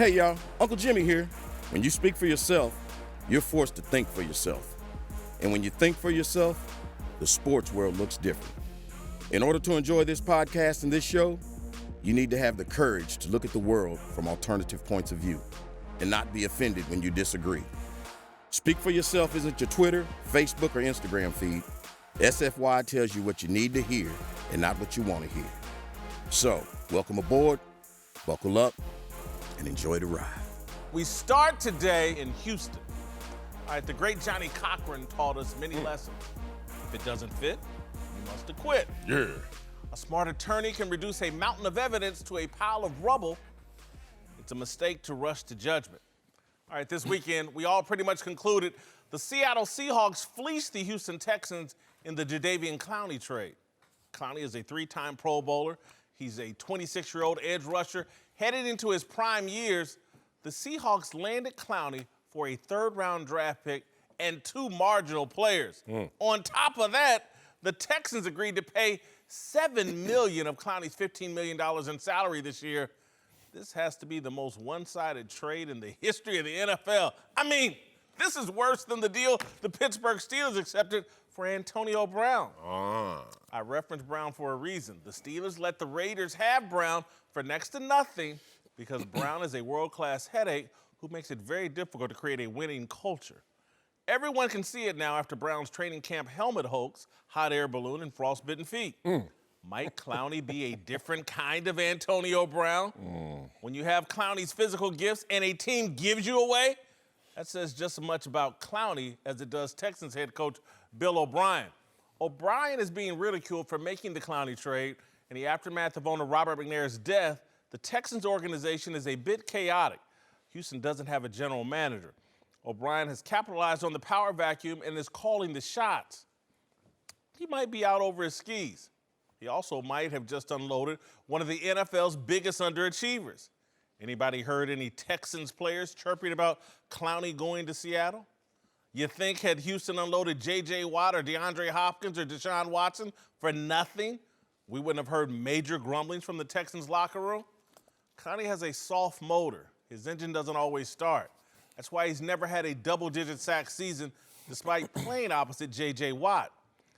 Hey y'all, Uncle Jimmy here. When you speak for yourself, you're forced to think for yourself. And when you think for yourself, the sports world looks different. In order to enjoy this podcast and this show, you need to have the courage to look at the world from alternative points of view and not be offended when you disagree. Speak for yourself isn't your Twitter, Facebook, or Instagram feed. SFY tells you what you need to hear and not what you want to hear. So, welcome aboard, buckle up, and enjoy the ride. We start today in Houston. All right, the great Johnny Cochran taught us many lessons. If it doesn't fit, you must acquit. Yeah. A smart attorney can reduce a mountain of evidence to a pile of rubble. It's a mistake to rush to judgment. All right, this weekend, we all pretty much concluded the Seattle Seahawks fleeced the Houston Texans in the Jadeveon Clowney trade. Clowney is a three-time Pro Bowler. He's a 26-year-old edge rusher. Headed into his prime years, the Seahawks landed Clowney for a third-round draft pick and two marginal players. On top of that, the Texans agreed to pay $7 million of Clowney's $15 million in salary this year. This has to be the most one-sided trade in the history of the NFL. I mean, this is worse than the deal the Pittsburgh Steelers accepted for Antonio Brown. I referenced Brown for a reason. The Steelers let the Raiders have Brown for next to nothing because Brown is a world-class headache who makes it very difficult to create a winning culture. Everyone can see it now after Brown's training camp helmet hoax, hot air balloon, and frostbitten feet. Might Clowney be a different kind of Antonio Brown? When you have Clowney's physical gifts and a team gives you away, that says just as much about Clowney as it does Texans head coach Bill O'Brien. O'Brien is being ridiculed for making the Clowney trade. In the aftermath of owner Robert McNair's death, the Texans organization is a bit chaotic. Houston doesn't have a general manager. O'Brien has capitalized on the power vacuum and is calling the shots. He might be out over his skis. He also might have just unloaded one of the NFL's biggest underachievers. Anybody heard any Texans players chirping about Clowney going to Seattle? You think had Houston unloaded J.J. Watt or DeAndre Hopkins or Deshaun Watson for nothing, we wouldn't have heard major grumblings from the Texans locker room? Clowney has a soft motor. His engine doesn't always start. That's why he's never had a double-digit sack season despite playing opposite J.J. Watt.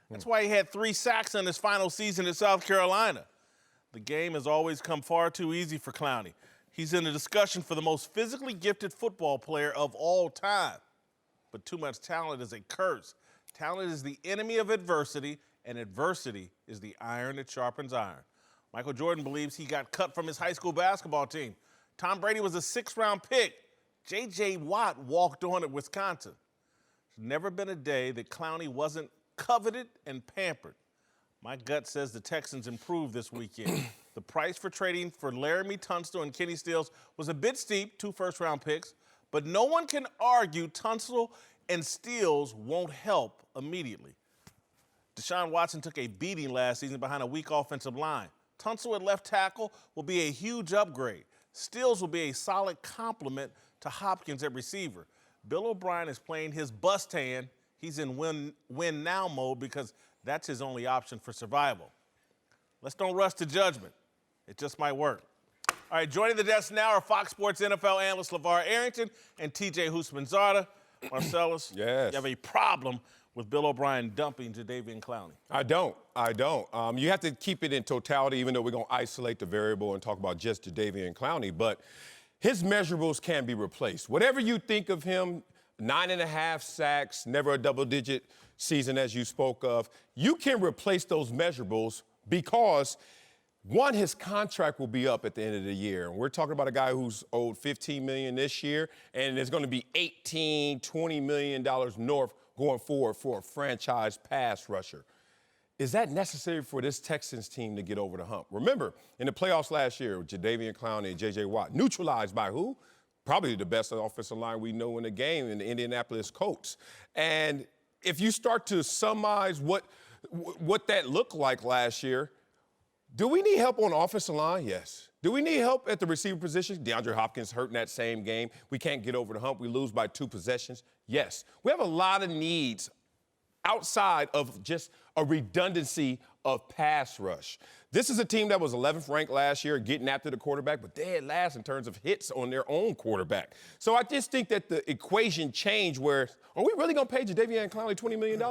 That's why he had 3 sacks in his final season at South Carolina. The game has always come far too easy for Clowney. He's in a discussion for the most physically gifted football player of all time. But too much talent is a curse. Talent is the enemy of adversity, and adversity is the iron that sharpens iron. Michael Jordan believes he got cut from his high school basketball team. Tom Brady was a 6th-round pick. J.J. Watt walked on at Wisconsin. There's never been a day that Clowney wasn't coveted and pampered. My gut says the Texans improved this weekend. The price for trading for Laramie Tunsil and Kenny Stills was a bit steep, 2 first-round picks, but no one can argue Tunsil and Stills won't help immediately. Deshaun Watson took a beating last season behind a weak offensive line. Tunsil at left tackle will be a huge upgrade. Stills will be a solid complement to Hopkins at receiver. Bill O'Brien is playing his bust hand. He's in win-now mode because that's his only option for survival. Let's don't rush to judgment. It just might work. All right, joining the desk now are Fox Sports NFL analyst LeVar Arrington and TJ Houshmandzadeh. Marcellus, Yes. you have a problem with Bill O'Brien dumping Jadeveon Clowney. I don't. You have to keep it in totality, even though we're going to isolate the variable and talk about just Jadeveon Clowney. But his measurables can be replaced. Whatever you think of him, 9.5 sacks, never a double-digit season as you spoke of, you can replace those measurables because, one, his contract will be up at the end of the year. And we're talking about a guy who's owed $15 million this year, and there's going to be $18, $20 million north going forward for a franchise pass rusher. Is that necessary for this Texans team to get over the hump? Remember, in the playoffs last year, Jadeveon Clowney and J.J. Watt, neutralized by who? Probably the best offensive line we know in the game, in the Indianapolis Colts. And if you start to summarize what that looked like last year, do we need help on the offensive line? Yes. Do we need help at the receiver position? DeAndre Hopkins hurt in that same game. We can't get over the hump. We lose by 2 possessions. Yes. We have a lot of needs outside of just a redundancy of pass rush. This is a team that was 11th ranked last year getting after the quarterback, but dead last in terms of hits on their own quarterback. So I just think that the equation changed where, are we really going to pay Jadeveon Clowney $20 million?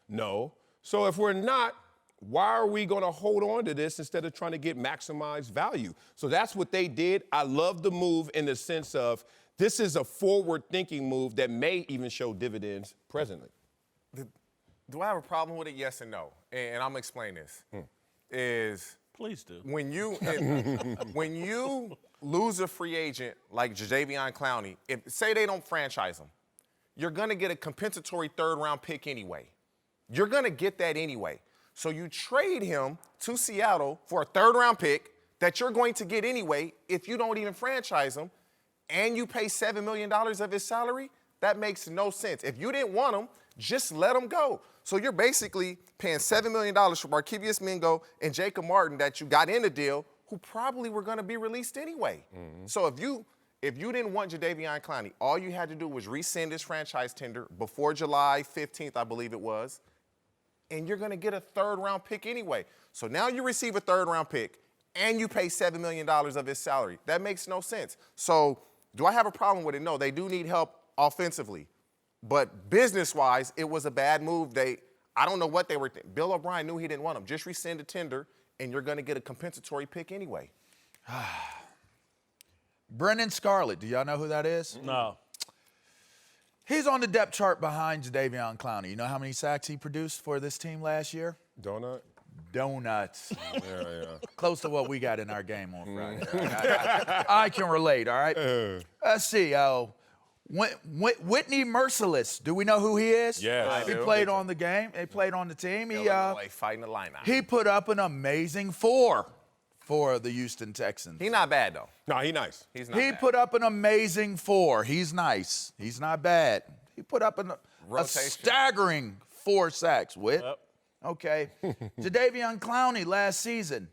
No. So if we're not, why are we going to hold on to this instead of trying to get maximized value? So that's what they did. I love the move in the sense of this is a forward-thinking move that may even show dividends presently. Do I have a problem with it? Yes and no. And I'm going to explain this. Please do. When you lose a free agent like Jadeveon Clowney, say they don't franchise him, you're going to get a compensatory third-round pick anyway. You're going to get that anyway. So you trade him to Seattle for a third-round pick that you're going to get anyway if you don't even franchise him, and you pay $7 million of his salary. That makes no sense. If you didn't want him, just let him go. So you're basically paying $7 million for Markevious Mingo and Jacob Martin that you got in the deal, who probably were going to be released anyway. Mm-hmm. So if you didn't want Jadeveon Clowney, all you had to do was rescind his franchise tender before July 15th, I believe it was, and you're going to get a third-round pick anyway. So now you receive a third-round pick, and you pay $7 million of his salary. That makes no sense. So do I have a problem with it? No, they do need help offensively. But business-wise, it was a bad move. I don't know what they were thinking. Bill O'Brien knew he didn't want him. Just rescind the tender, and you're going to get a compensatory pick anyway. Brennan Scarlett, do y'all know who that is? No. He's on the depth chart behind Jadeveon Clowney. You know how many sacks he produced for this team last year? Donuts. Yeah. Close to what we got in our game on Friday. I can relate, all right? Let's see. Whitney Merciless. Do we know who he is? Yes. He played on the game. He played on the team. Illinois fighting the lineout. He put up an amazing 4 for the Houston Texans. He's not bad, though. No, he's nice. He's not He bad. put up an amazing 4. He's nice. He's not bad. He put up a staggering 4 sacks. Yep. Okay. Jadeveon Clowney last season,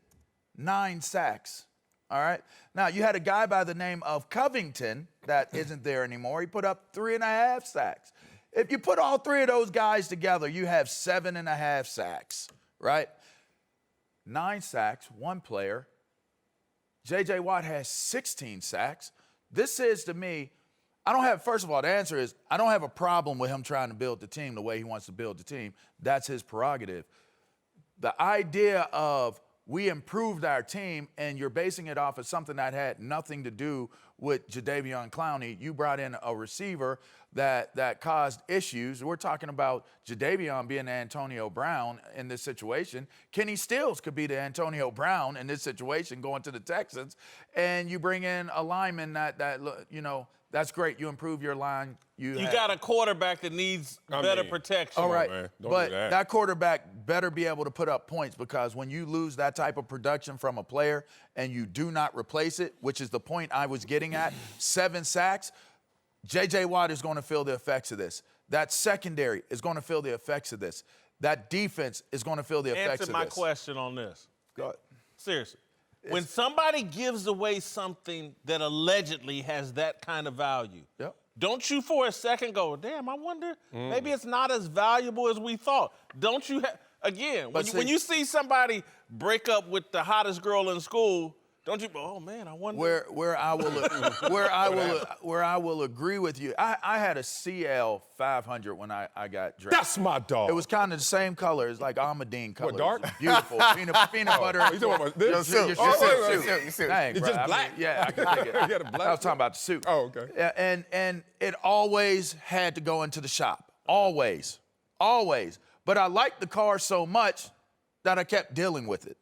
9 sacks. All right. Now, you had a guy by the name of Covington that isn't there anymore. He put up 3.5 sacks. If you put all 3 of those guys together, you have 7.5 sacks, right? 9 sacks, 1 player. J.J. Watt has 16 sacks. This is, to me, first of all, the answer is I don't have a problem with him trying to build the team the way he wants to build the team. That's his prerogative. The idea of we improved our team and you're basing it off of something that had nothing to do with Jadeveon Clowney. You brought in a receiver that caused issues. We're talking about Jadeveon being the Antonio Brown in this situation. Kenny Stills could be the Antonio Brown in this situation going to the Texans. And you bring in a lineman that you know, that's great. You improve your line. You got a quarterback that needs better protection. All right, man. Don't but do that. that quarterback better be able to put up points, because when you lose that type of production from a player and you do not replace it, which is the point I was getting at, 7 sacks, J.J. Watt is going to feel the effects of this. That secondary is going to feel the effects of this. That defense is going to feel the effects of this. Answer my question on this. Go ahead. Seriously. When somebody gives away something that allegedly has that kind of value, Yep. don't you for a second go, damn, I wonder, maybe it's not as valuable as we thought. Don't you, again, when you see somebody break up with the hottest girl in school, don't you, oh man, I wonder. Where I will agree with you. I had a CL 500 when I got drafted. That's my dog. It was kind of the same color. It's like Almadine color. dark? It was beautiful. peanut butter. You talking about this? Your suit. Dang, It's bro. just black. Yeah, I can dig it. You had a black I was talking about the suit. Oh, okay. Yeah, and it always had to go into the shop. Always. But I liked the car so much that I kept dealing with it.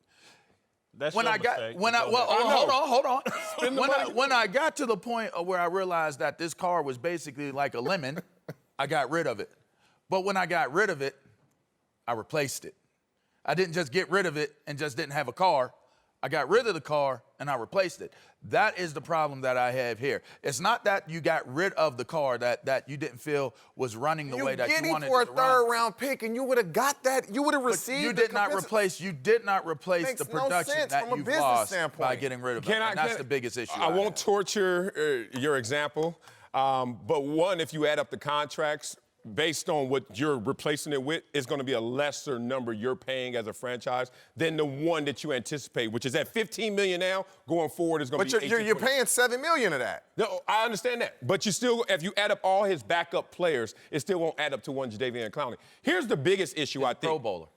That's When your I got, mistake. when I, well, hold on. the money. When I got to the point of where I realized that this car was basically like a lemon, I got rid of it. But when I got rid of it, I replaced it. I didn't just get rid of it and just didn't have a car. I got rid of the car and I replaced it. That is the problem that I have here. It's not that you got rid of the car that you didn't feel was running the way that you wanted it to run. You get him for a third-round pick, and you would have got that. You would have received. You did not replace Makes the no production sense that from a you've business lost standpoint. by getting rid of it. And that's the biggest issue. I won't torture your example, but one, if you add up the contracts, based on what you're replacing it with, is going to be a lesser number you're paying as a franchise than the one that you anticipate, which is at $15 million now. Going forward is going to be. But you're paying $7 million of that. No, I understand that, but you still, if you add up all his backup players, it still won't add up to one Jadeveon Clowney. Here's the biggest issue, I think. Pro Bowler.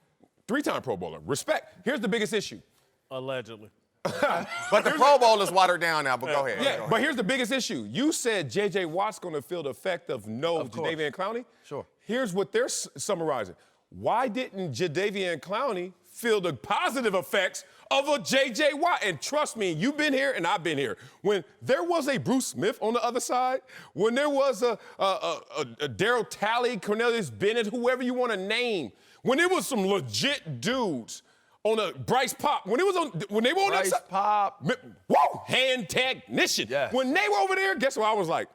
3-time Pro Bowler. Respect. Here's the biggest issue. Allegedly. But the Pro Bowl is watered down now, but go ahead. Yeah, but here's the biggest issue. You said J.J. Watt's going to feel the effect of no Jadeveon Clowney. Sure. Here's what they're summarizing. Why didn't Jadeveon Clowney feel the positive effects of a J.J. Watt? And trust me, you've been here and I've been here. When there was a Bruce Smith on the other side, when there was a Darryl Talley, Cornelius Bennett, whoever you want to name, when there was some legit dudes on a Bryce Pop, when they were on Bryce that side, Pop. whoa, hand technician. Yes. When they were over there, guess what? I was like,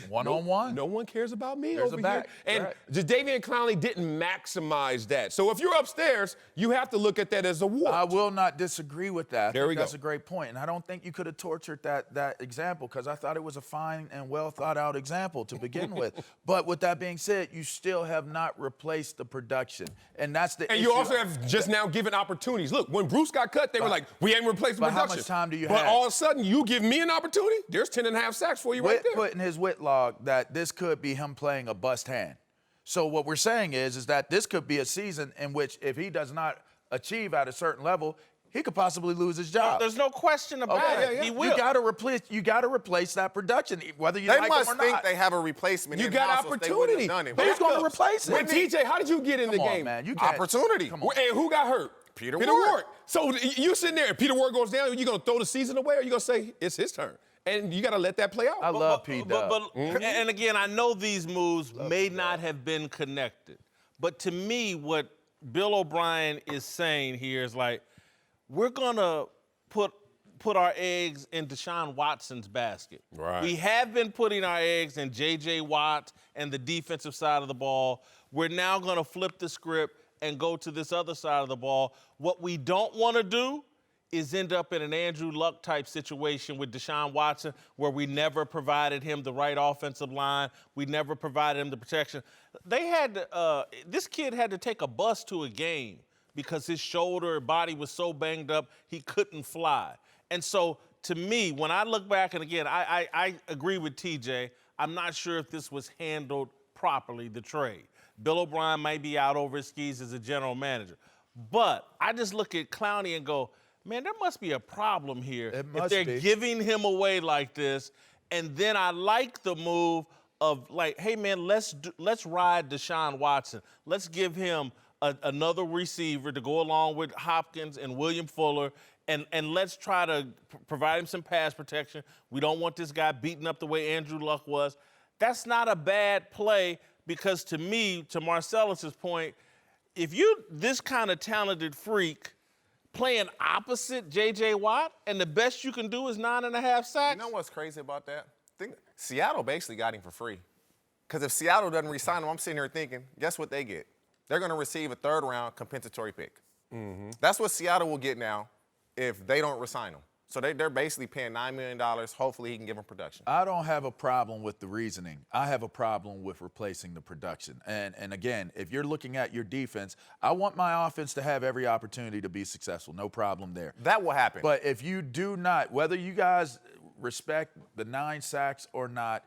One-on-one. No one cares about me There's over a back. here. And Right. Jadeveon Clowney didn't maximize that. So if you're upstairs, you have to look at that as a war. I will not disagree with that. There we go. That's a great point. And I don't think you could have tortured that example because I thought it was a fine and well thought out example to begin with. But with that being said, you still have not replaced the production. And that's the And issue. you also have just now given opportunities. Look, when Bruce got cut, they were like, we ain't replaced the but how production. much time do you but have? all of a sudden, you give me an opportunity, there's 10.5 sacks for you right Whit there. put in his Whitlock that this could be him playing a bust hand. So what we're saying is that this could be a season in which if he does not achieve at a certain level, he could possibly lose his job. There's no question about it. He will. You got to replace that production, whether you They like must him or think not. they have a replacement. You got in-house, else they wouldn't opportunity. have done it. But who's going to Backups. replace When him? TJ, how did you get in the Come on, game? man. You can't. Opportunity. Come on. And who got hurt? Peter Ward. Ward. So you sitting there and Peter Ward goes down, you going to throw the season away or you going to say it's his turn? And you got to let that play out. I love P-Dub. And again, I know these moves may not have been connected, but to me, what Bill O'Brien is saying here is like, we're gonna put our eggs in Deshaun Watson's basket. Right. We have been putting our eggs in J.J. Watt and the defensive side of the ball. We're now gonna flip the script and go to this other side of the ball. What we don't want to do is end up in an Andrew Luck type situation with Deshaun Watson where we never provided him the right offensive line. We never provided him the protection. This kid had to take a bus to a game because his shoulder body was so banged up he couldn't fly. And so to me, when I look back, and again, I agree with TJ, I'm not sure if this was handled properly, the trade. Bill O'Brien might be out over his skis as a general manager. But I just look at Clowney and go, man, there must be a problem here if they're giving him away like this. And then I like the move of like, hey, man, let's ride Deshaun Watson. Let's give him another receiver to go along with Hopkins and William Fuller, and let's try to provide him some pass protection. We don't want this guy beaten up the way Andrew Luck was. That's not a bad play because to me, to Marcellus's point, if you're this kind of talented freak playing opposite J.J. Watt, and the best you can do is 9.5 sacks. You know what's crazy about that? Seattle basically got him for free. Because if Seattle doesn't re-sign him, I'm sitting here thinking, guess what they get? They're going to receive a third-round compensatory pick. Mm-hmm. That's what Seattle will get now if they don't re-sign him. So they're basically paying $9 million. Hopefully he can give them production. I don't have a problem with the reasoning. I have a problem with replacing the production. And again, if you're looking at your defense, I want my offense to have every opportunity to be successful. No problem there. That will happen. But if you do not, whether you guys respect the 9 sacks or not,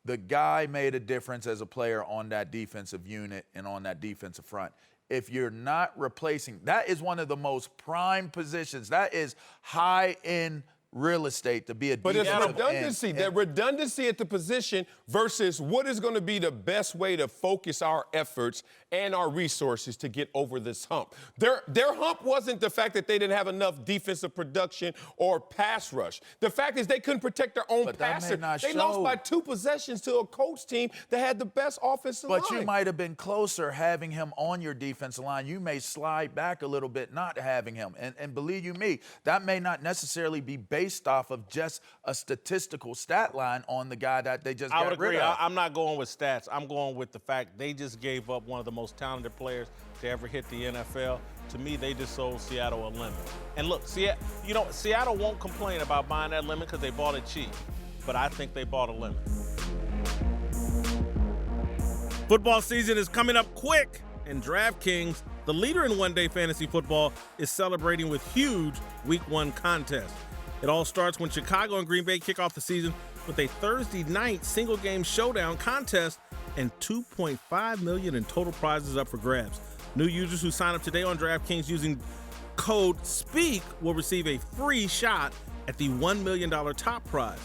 the guy made a difference as a player on that defensive unit and on that defensive front. If you're not replacing, that is one of the most prime positions. That is high-end real estate to be a But it's defensive redundancy. end. That redundancy at the position versus what is going to be the best way to focus our efforts and our resources to get over this hump. Their hump wasn't the fact that they didn't have enough defensive production or pass rush. The fact is they couldn't protect their own passer. They lost by 2 possessions to a Colts team that had the best offensive line. But you might have been closer having him on your defensive line. You may slide back a little bit not having him. And believe you me, that may not necessarily be based off of just a statistical stat line on the guy that they just got rid of. I would agree. I'm not going with stats. I'm going with the fact they just gave up one of the most talented players to ever hit the NFL. To me, they just sold Seattle a lemon. And look, Seattle won't complain about buying that lemon because they bought it cheap. But I think they bought a lemon. Football season is coming up quick, and DraftKings, the leader in one-day fantasy football, is celebrating with huge Week 1 contests. It all starts when Chicago and Green Bay kick off the season with a Thursday night single-game showdown contest and $2.5 million in total prizes up for grabs. New users who sign up today on DraftKings using code SPEAK will receive a free shot at the $1 million top prize.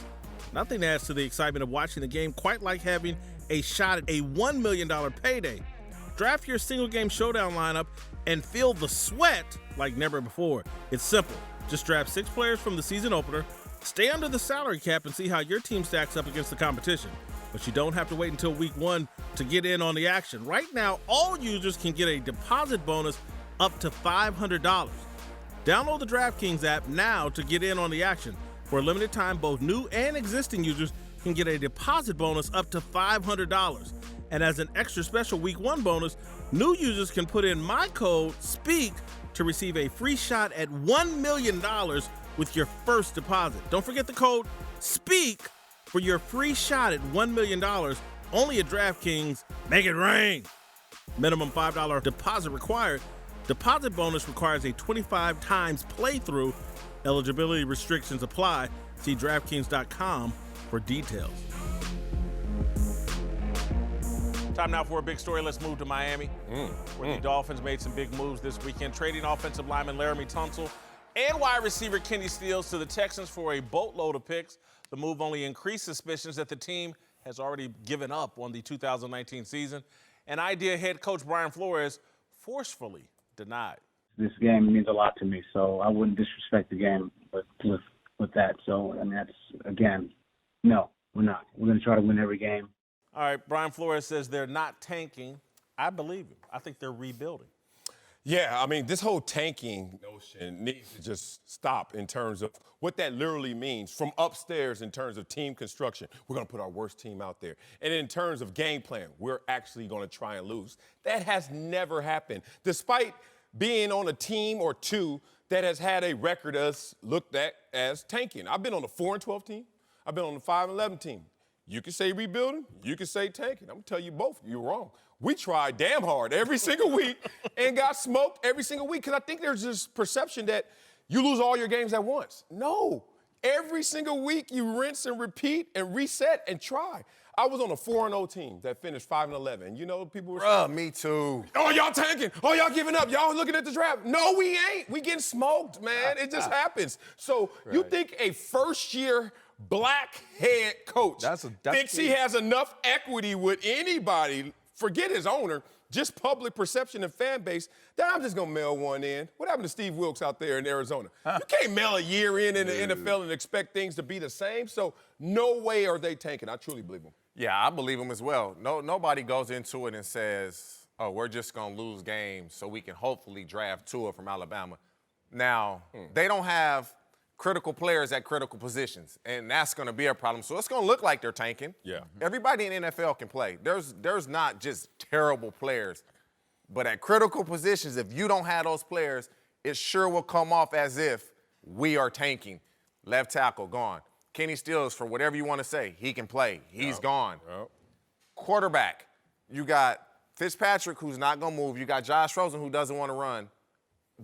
Nothing adds to the excitement of watching the game quite like having a shot at a $1 million payday. Draft your single game showdown lineup and feel the sweat like never before. It's simple. Just draft 6 players from the season opener, stay under the salary cap, and see how your team stacks up against the competition. But you don't have to wait until Week 1 to get in on the action. Right now, all users can get a deposit bonus up to $500. Download the DraftKings app now to get in on the action. For a limited time, both new and existing users can get a deposit bonus up to $500. And as an extra special Week 1 bonus, new users can put in my code SPEAK to receive a free shot at $1 million with your first deposit. Don't forget the code SPEAK for your free shot at $1 million, only at DraftKings. Make it rain. Minimum $5 deposit required. Deposit bonus requires a 25 times playthrough. Eligibility restrictions apply. See DraftKings.com for details. Time now for a big story. Let's move to Miami, where the Dolphins made some big moves this weekend, trading offensive lineman Laramie Tunsil and wide receiver Kenny Stills to the Texans for a boatload of picks. The move only increased suspicions that the team has already given up on the 2019 season. And Idea head coach Brian Flores forcefully denied. This game means a lot to me, so I wouldn't disrespect the game with that. So, and that's, again, no, we're not. We're going to try to win every game. All right, Brian Flores says they're not tanking. I believe him. I think they're rebuilding. Yeah, I mean, this whole tanking notion needs to just stop in terms of what that literally means from upstairs in terms of team construction. We're going to put our worst team out there. And in terms of game plan, we're actually going to try and lose. That has never happened. Despite being on a team or two that has had a record as looked at as tanking. I've been on the 4-12 team. I've been on the 5-11 team. You can say rebuilding. You can say tanking. I'm going to tell you both. You're wrong. We tried damn hard every single week and got smoked every single week because I think there's this perception that you lose all your games at once. No. Every single week you rinse and repeat and reset and try. I was on a 4-0 team that finished 5-11. You know, people were saying, me too. oh, y'all tanking. Oh, y'all giving up. Y'all looking at the draft. No, we ain't. We getting smoked, man. It just happens. So you think a first-year black head coach thinks he has enough equity with anybody, forget his owner, just public perception and fan base, that I'm just going to mail one in. What happened to Steve Wilkes out there in Arizona? You can't mail a year in the NFL and expect things to be the same. So no way are they tanking. I truly believe them. Yeah, I believe him as well. Nobody goes into it and says, oh, we're just going to lose games so we can hopefully draft Tua from Alabama. Now, they don't have critical players at critical positions, and that's going to be a problem. So it's going to look like they're tanking. Yeah. Everybody in the NFL can play. There's not just terrible players. But at critical positions, if you don't have those players, it sure will come off as if we are tanking. Left tackle, gone. Kenny Stills, for whatever you want to say, he can play. He's gone. Quarterback, you got Fitzpatrick, who's not going to move. You got Josh Rosen, who doesn't want to run.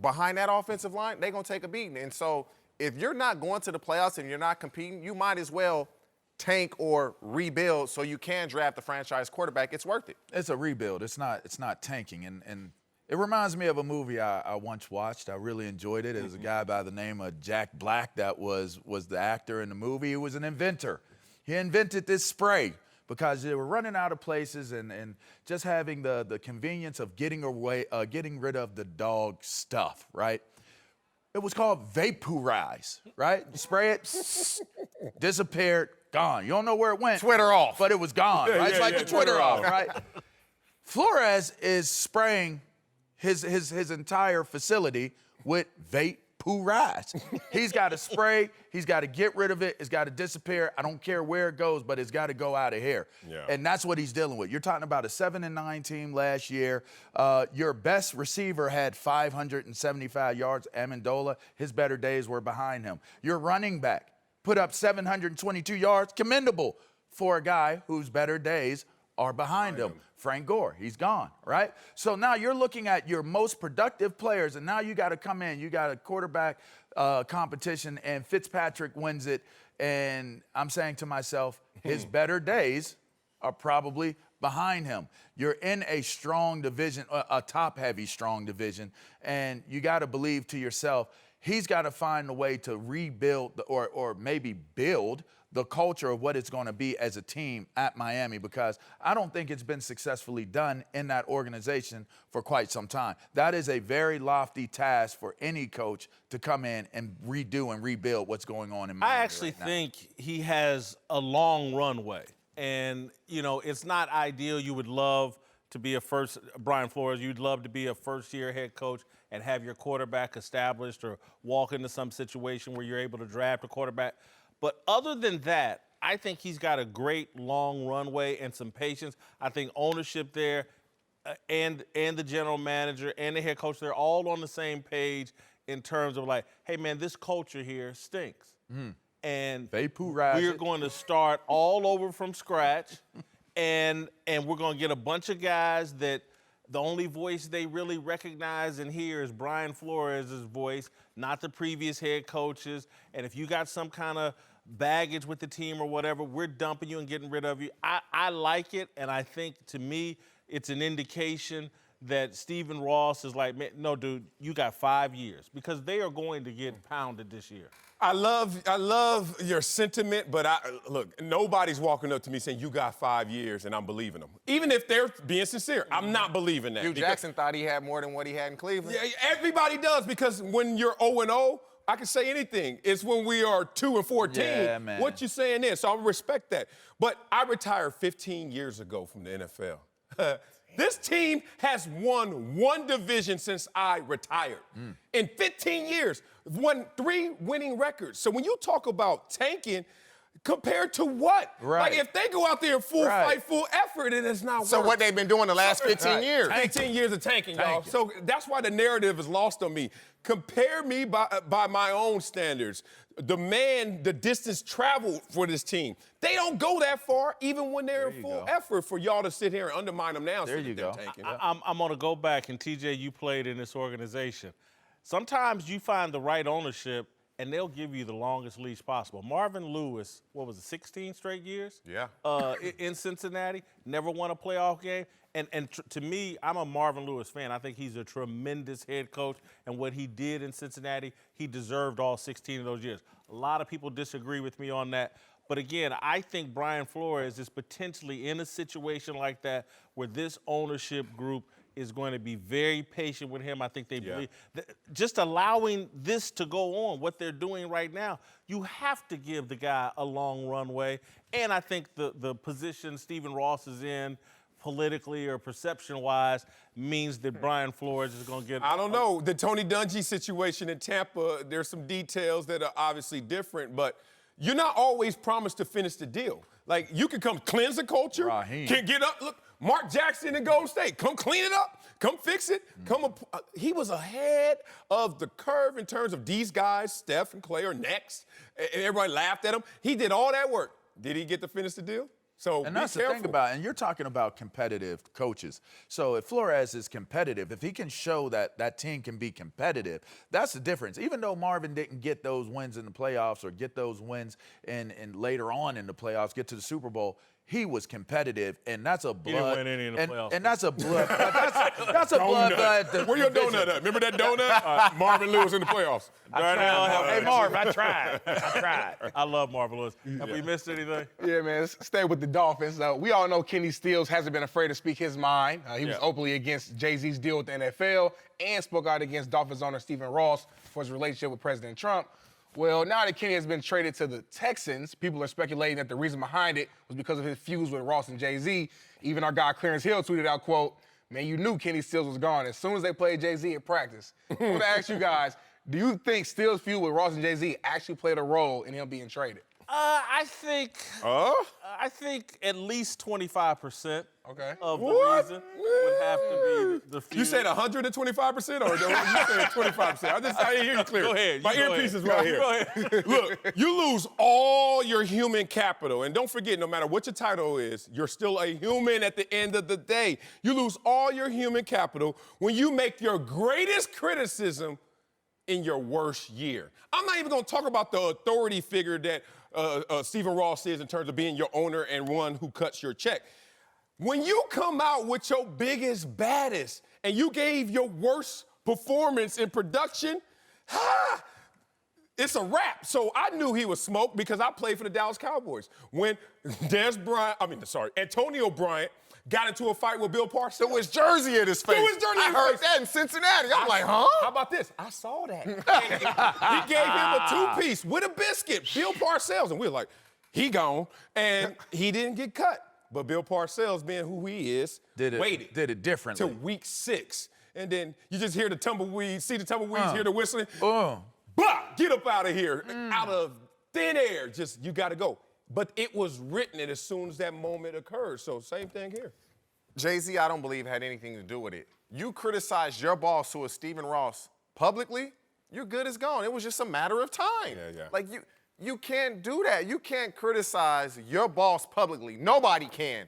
Behind that offensive line, they're going to take a beating. And so if you're not going to the playoffs and you're not competing, you might as well tank or rebuild so you can draft the franchise quarterback. It's worth it. It's a rebuild. It's not tanking. And it reminds me of a movie I once watched. I really enjoyed it. It was a guy by the name of Jack Black that was the actor in the movie. He was an inventor. He invented this spray because they were running out of places and just having the convenience of getting rid of the dog stuff, right? It was called Vaporize, right? You spray it, disappeared, gone. You don't know where it went. Twitter off. But it was gone, right? It's like the Twitter off, right? Flores is spraying his entire facility with Vaporize. He's got to spray. He's got to get rid of it. It's got to disappear. I don't care where it goes, but it's got to go out of here. Yeah. And that's what he's dealing with. You're talking about a 7-9 team last year. Your best receiver had 575 yards, Amendola. His better days were behind him. Your running back put up 722 yards. Commendable for a guy whose better days are behind him. Frank Gore, he's gone, right? So now you're looking at your most productive players, and now you got to come in. You got a quarterback competition, and Fitzpatrick wins it. And I'm saying to myself, his better days are probably behind him. You're in a strong division, a top-heavy strong division, and you got to believe to yourself, he's got to find a way to rebuild or maybe build the culture of what it's going to be as a team at Miami, because I don't think it's been successfully done in that organization for quite some time. That is a very lofty task for any coach to come in and redo and rebuild what's going on in Miami. I actually think he has a long runway. And, you know, it's not ideal. You would love to be Brian Flores, you'd love to be a first-year head coach and have your quarterback established or walk into some situation where you're able to draft a quarterback. But other than that, I think he's got a great long runway and some patience. I think ownership there and the general manager and the head coach, they're all on the same page in terms of like, hey, man, this culture here stinks. And we're going to start all over from scratch, and we're going to get a bunch of guys that the only voice they really recognize and hear is Brian Flores' voice, not the previous head coaches. And if you got some kind of baggage with the team or whatever, we're dumping you and getting rid of you. I like it, and I think, to me, it's an indication that Stephen Ross is like, man, no, dude, you got 5 years, because they are going to get pounded this year. I love your sentiment, but look, nobody's walking up to me saying you got 5 years and I'm believing them. Even if they're being sincere, I'm not believing that. Hugh Jackson thought he had more than what he had in Cleveland. Yeah, everybody does, because when you're 0-0, I can say anything. It's when we are 2-14. What you saying is, so I respect that. But I retired 15 years ago from the NFL. This team has won one division since I retired. In 15 years, won 3 winning records. So when you talk about tanking, compared to what? Like, if they go out there in full fight, full effort, and it's not So working. what they've been doing the last 15 years. 15 years of tanking, y'all. So that's why the narrative is lost on me. Compare me by my own standards. The distance traveled for this team. They don't go that far, even when they're in full effort, for y'all to sit here and undermine them now. There you go. I'm going to go back, and TJ, you played in this organization. Sometimes you find the right ownership, and they'll give you the longest leash possible. Marvin Lewis, what was it, 16 straight years? In Cincinnati, never won a playoff game. And to me, I'm a Marvin Lewis fan. I think he's a tremendous head coach, and what he did in Cincinnati, he deserved all 16 of those years. A lot of people disagree with me on that. But again, I think Brian Flores is potentially in a situation like that where this ownership group is going to be very patient with him. I think they believe that just allowing this to go on, what they're doing right now, you have to give the guy a long runway. And I think the position Stephen Ross is in, politically or perception-wise, means that Brian Flores is going to get... I don't know. The Tony Dungy situation in Tampa, there's some details that are obviously different, but you're not always promised to finish the deal. Like, you can come cleanse the culture, can get up. Look, Mark Jackson in Golden State, come clean it up, come fix it. He was ahead of the curve in terms of these guys, Steph and Clay, are next, and everybody laughed at him. He did all that work. Did he get to finish the deal? So and that's the thing about it. And you're talking about competitive coaches. So if Flores is competitive, if he can show that that team can be competitive, that's the difference. Even though Marvin didn't get those wins in the playoffs or get those wins in later on in the playoffs, get to the Super Bowl, he was competitive, and that's a blood. He didn't win any in the playoffs. And that's a blood. that's a blood. Where your donut at? Remember that donut? Marvin Lewis in the playoffs. Hey, Marvin, I tried. I love Marvin Lewis. Have we missed anything? Yeah, man. Let's stay with the Dolphins. We all know Kenny Stills hasn't been afraid to speak his mind. He was openly against Jay-Z's deal with the NFL and spoke out against Dolphins owner Stephen Ross for his relationship with President Trump. Well, now that Kenny has been traded to the Texans, people are speculating that the reason behind it was because of his feuds with Ross and Jay-Z. Even our guy Clarence Hill tweeted out, quote, "Man, you knew Kenny Stills was gone as soon as they played Jay-Z at practice." I want to ask you guys, do you think Stills' feud with Ross and Jay-Z actually played a role in him being traded? I think at least 25%. Okay. Of the What? reason would have to be the feud. You said 125% or you said 25%? I didn't hear you clear. Go ahead. My earpiece is right here. Go ahead. Look, you lose all your human capital. And don't forget, no matter what your title is, you're still a human at the end of the day. You lose all your human capital when you make your greatest criticism in your worst year. I'm not even going to talk about the authority figure that Stephen Ross is in terms of being your owner and one who cuts your check. When you come out with your biggest, baddest, and you gave your worst performance in production, it's a wrap. So I knew he was smoked because I played for the Dallas Cowboys. When Antonio Bryant got into a fight with Bill Parcells. Threw his jersey at his face. I heard that in Cincinnati. I'm like, huh? How about this? I saw that. He gave him a two-piece with a biscuit, Bill Parcells. And we were like, he gone. And he didn't get cut. But Bill Parcells, being who he is, did it differently. Till week 6. And then you just hear the tumbleweeds, hear the whistling. Bah! Get up out of here. Out of thin air. Just, you got to go. But it was written as soon as that moment occurred. So same thing here. Jay-Z, I don't believe, had anything to do with it. You criticized your boss, who is Stephen Ross, publicly, you're good as gone. It was just a matter of time. Yeah. Like, you can't do that. You can't criticize your boss publicly. Nobody can,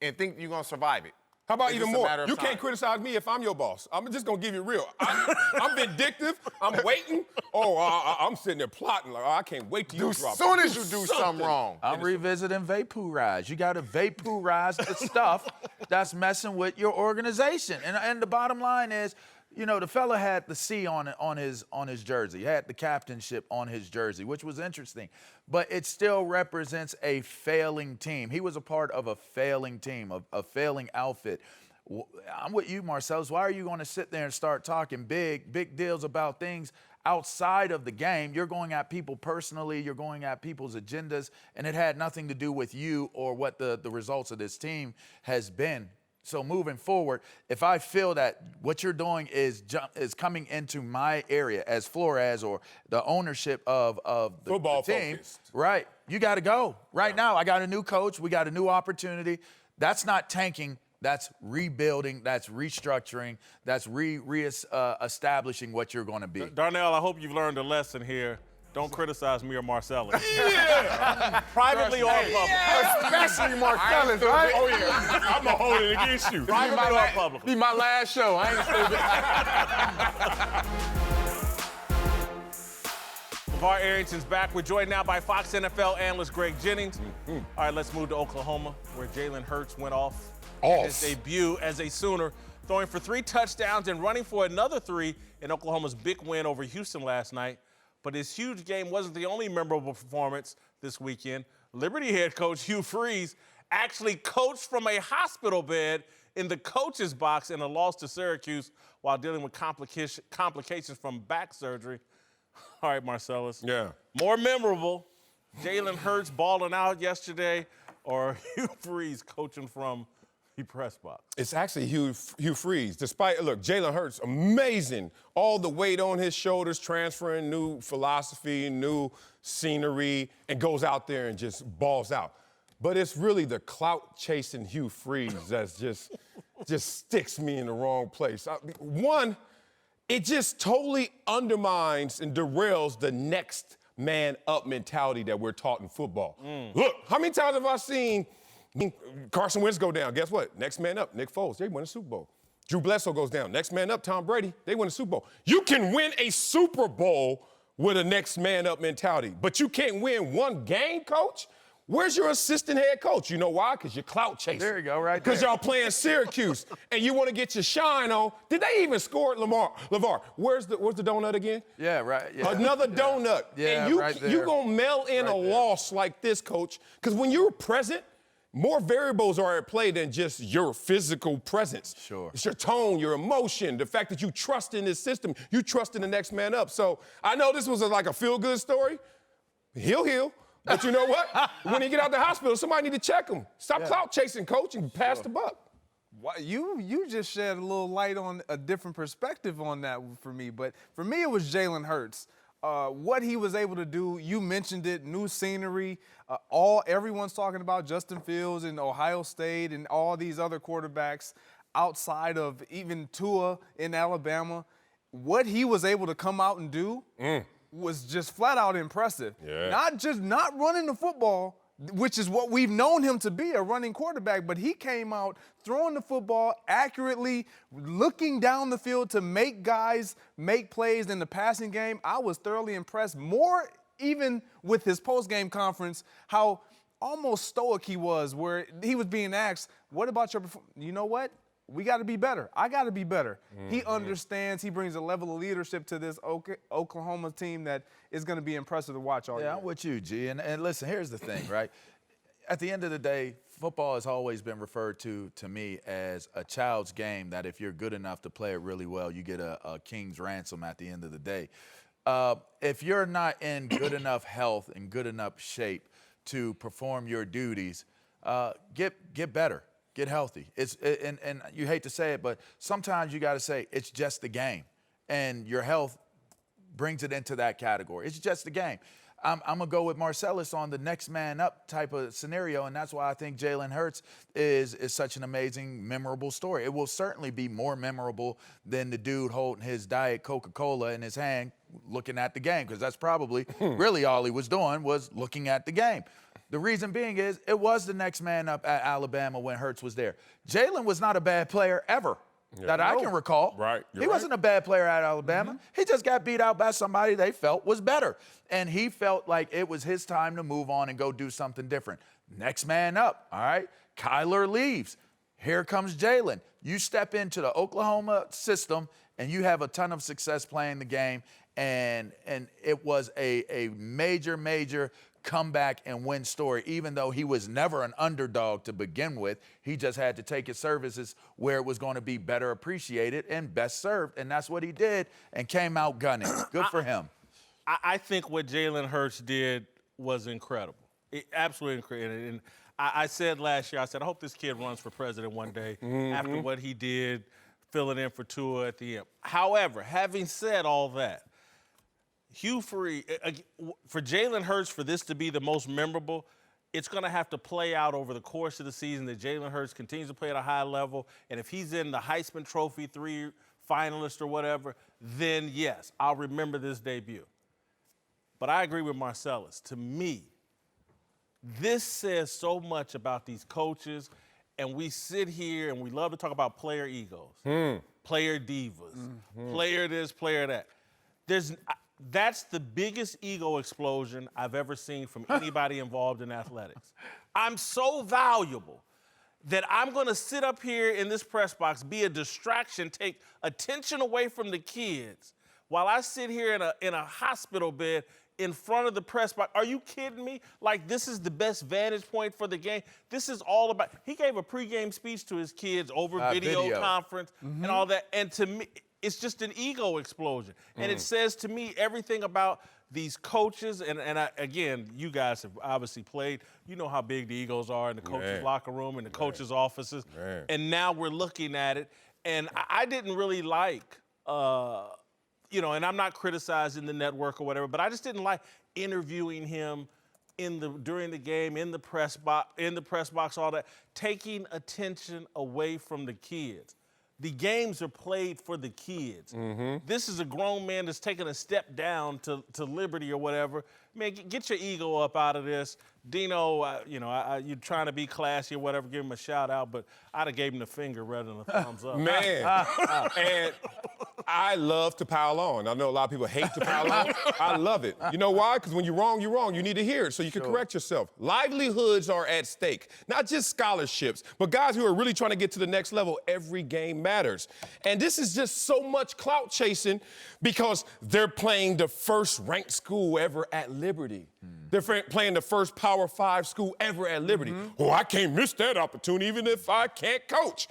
and think you're going to survive it. How about It's even just a more? matter of You time. can't criticize me if I'm your boss. I'm just going to give you real. I'm vindictive. I'm waiting. I'm sitting there plotting like, I can't wait till you drop. As soon as you do something wrong. I'm revisiting vaporize. You got to vaporize the stuff that's messing with your organization. And the bottom line is, you know, the fella had the C on his jersey. He had the captainship on his jersey, which was interesting. But it still represents a failing team. He was a part of a failing team, a failing outfit. I'm with you, Marcellus. Why are you going to sit there and start talking big deals about things outside of the game? You're going at people personally. You're going at people's agendas, and it had nothing to do with you or what the results of this team has been. So moving forward, if I feel that what you're doing is coming into my area as Flores or the ownership of the Football team, focused. right, you got to go. Right now, I got a new coach. We got a new opportunity. That's not tanking. That's rebuilding. That's restructuring. That's establishing what you're going to be. Darnell, I hope you've learned a lesson here. Don't criticize me or Marcellus. Yeah! Privately or publicly. Especially Marcellus, right? Oh, yeah. I'm going to hold it against you. Privately or publicly. Be my last show. I ain't stupid. LeVar Arrington's back. We're joined now by Fox NFL analyst Greg Jennings. All right, let's move to Oklahoma, where Jalen Hurts went off in his debut as a Sooner, throwing for 3 touchdowns and running for another 3 in Oklahoma's big win over Houston last night. But his huge game wasn't the only memorable performance this weekend. Liberty head coach Hugh Freeze actually coached from a hospital bed in the coach's box in a loss to Syracuse while dealing with complications from back surgery. All right, Marcellus. Yeah. More memorable, Jalen Hurts balling out yesterday or Hugh Freeze coaching from the press box? It's actually Hugh Freeze. Look, Jalen Hurts, amazing. All the weight on his shoulders, transferring new philosophy, new scenery, and goes out there and just balls out. But it's really the clout-chasing Hugh Freeze that's just sticks me in the wrong place. One, it just totally undermines and derails the next man up mentality that we're taught in football. Look, how many times have I seen Carson Wentz go down? Guess what? Next man up, Nick Foles. They won a Super Bowl. Drew Bledsoe goes down. Next man up, Tom Brady. They win a Super Bowl. You can win a Super Bowl with a next man up mentality, but you can't win one game, coach. Where's your assistant head coach? You know why? Because you're clout chasing. There you go, right there. Because y'all playing Syracuse and you want to get your shine on. Did they even score at LeVar? Where's the donut again? Yeah, right. Yeah. Another donut. Yeah, and right there. you gonna mail in a loss like this, coach. Because when you're present, more variables are at play than just your physical presence. Sure. It's your tone, your emotion, the fact that you trust in this system, you trust in the next man up. So I know this was like a feel-good story. He'll heal. But you know what? When he get out the hospital, somebody need to check him. Stop clout chasing, coach, and pass the buck. You just shed a little light on a different perspective on that for me. But for me, it was Jalen Hurts. what he was able to do, you mentioned it, new scenery. Everyone's talking about Justin Fields and Ohio State and all these other quarterbacks outside of even Tua in Alabama. What he was able to come out and do was just flat out impressive. Yeah. Not running the football, which is what we've known him to be, a running quarterback, but he came out throwing the football accurately, looking down the field to make guys make plays in the passing game. I was thoroughly impressed, more even with his post-game conference, how almost stoic he was, where he was being asked, what about your performance? You know what? We got to be better. I got to be better. He understands. He brings a level of leadership to this Oklahoma team that is going to be impressive to watch all year. Yeah, I'm with you, G. And listen, here's the thing, right? At the end of the day, football has always been referred to me as a child's game that if you're good enough to play it really well, you get a king's ransom at the end of the day. If you're not in good enough health and good enough shape to perform your duties, get better. Get healthy. And you hate to say it, but sometimes you got to say it's just the game. And your health brings it into that category. It's just the game. I'm going to go with Marcellus on the next man up type of scenario, and that's why I think Jalen Hurts is such an amazing, memorable story. It will certainly be more memorable than the dude holding his Diet Coca-Cola in his hand looking at the game, because that's probably really all he was doing was looking at the game. The reason being is it was the next man up at Alabama when Hurts was there. Jalen was not a bad player ever that I can recall. Right. He wasn't a bad player at Alabama. He just got beat out by somebody they felt was better. And he felt like it was his time to move on and go do something different. Next man up, all right? Kyler leaves. Here comes Jalen. You step into the Oklahoma system and you have a ton of success playing the game. And it was a major comeback and win story, even though he was never an underdog to begin with. He just had to take his services where it was going to be better appreciated and best served, and that's what he did and came out gunning. Good for him. I think what Jalen Hurts did was incredible. Absolutely incredible. And I said last year, I said, I hope this kid runs for president one day after what he did, filling in for Tua at the end. However, having said all that, Hugh Freeze, for Jalen Hurts, for this to be the most memorable, it's going to have to play out over the course of the season that Jalen Hurts continues to play at a high level. And if he's in the Heisman Trophy 3 finalist or whatever, then yes, I'll remember this debut. But I agree with Marcellus. To me, this says so much about these coaches, and we sit here and we love to talk about player egos, player divas, player this, player that. That's the biggest ego explosion I've ever seen from anybody involved in athletics. I'm so valuable that I'm going to sit up here in this press box, be a distraction, take attention away from the kids while I sit here in a hospital bed in front of the press box. Are you kidding me? Like, this is the best vantage point for the game. This is all about, he gave a pregame speech to his kids over video conference and all that. And to me, it's just an ego explosion. And it says to me everything about these coaches. And again, you guys have obviously played. You know how big the egos are in the coaches' locker room and the coaches' offices. And now we're looking at it. And I didn't really like, and I'm not criticizing the network or whatever, but I just didn't like interviewing him during the game, in the press box, all that, taking attention away from the kids. The games are played for the kids. This is a grown man that's taking a step down to liberty or whatever. Man, get your ego up out of this. Dino, you're trying to be classy or whatever, give him a shout out, but I'd have gave him the finger rather than a thumbs up. Man, and I love to pile on. I know a lot of people hate to pile on. I love it. You know why? Because when you're wrong, you're wrong. You need to hear it so you can correct yourself. Livelihoods are at stake, not just scholarships, but guys who are really trying to get to the next level. Every game matters. And this is just so much clout chasing because they're playing the first ranked school ever at Liberty. They're playing the first Power 5 school ever at Liberty. Oh, I can't miss that opportunity even if I can't coach.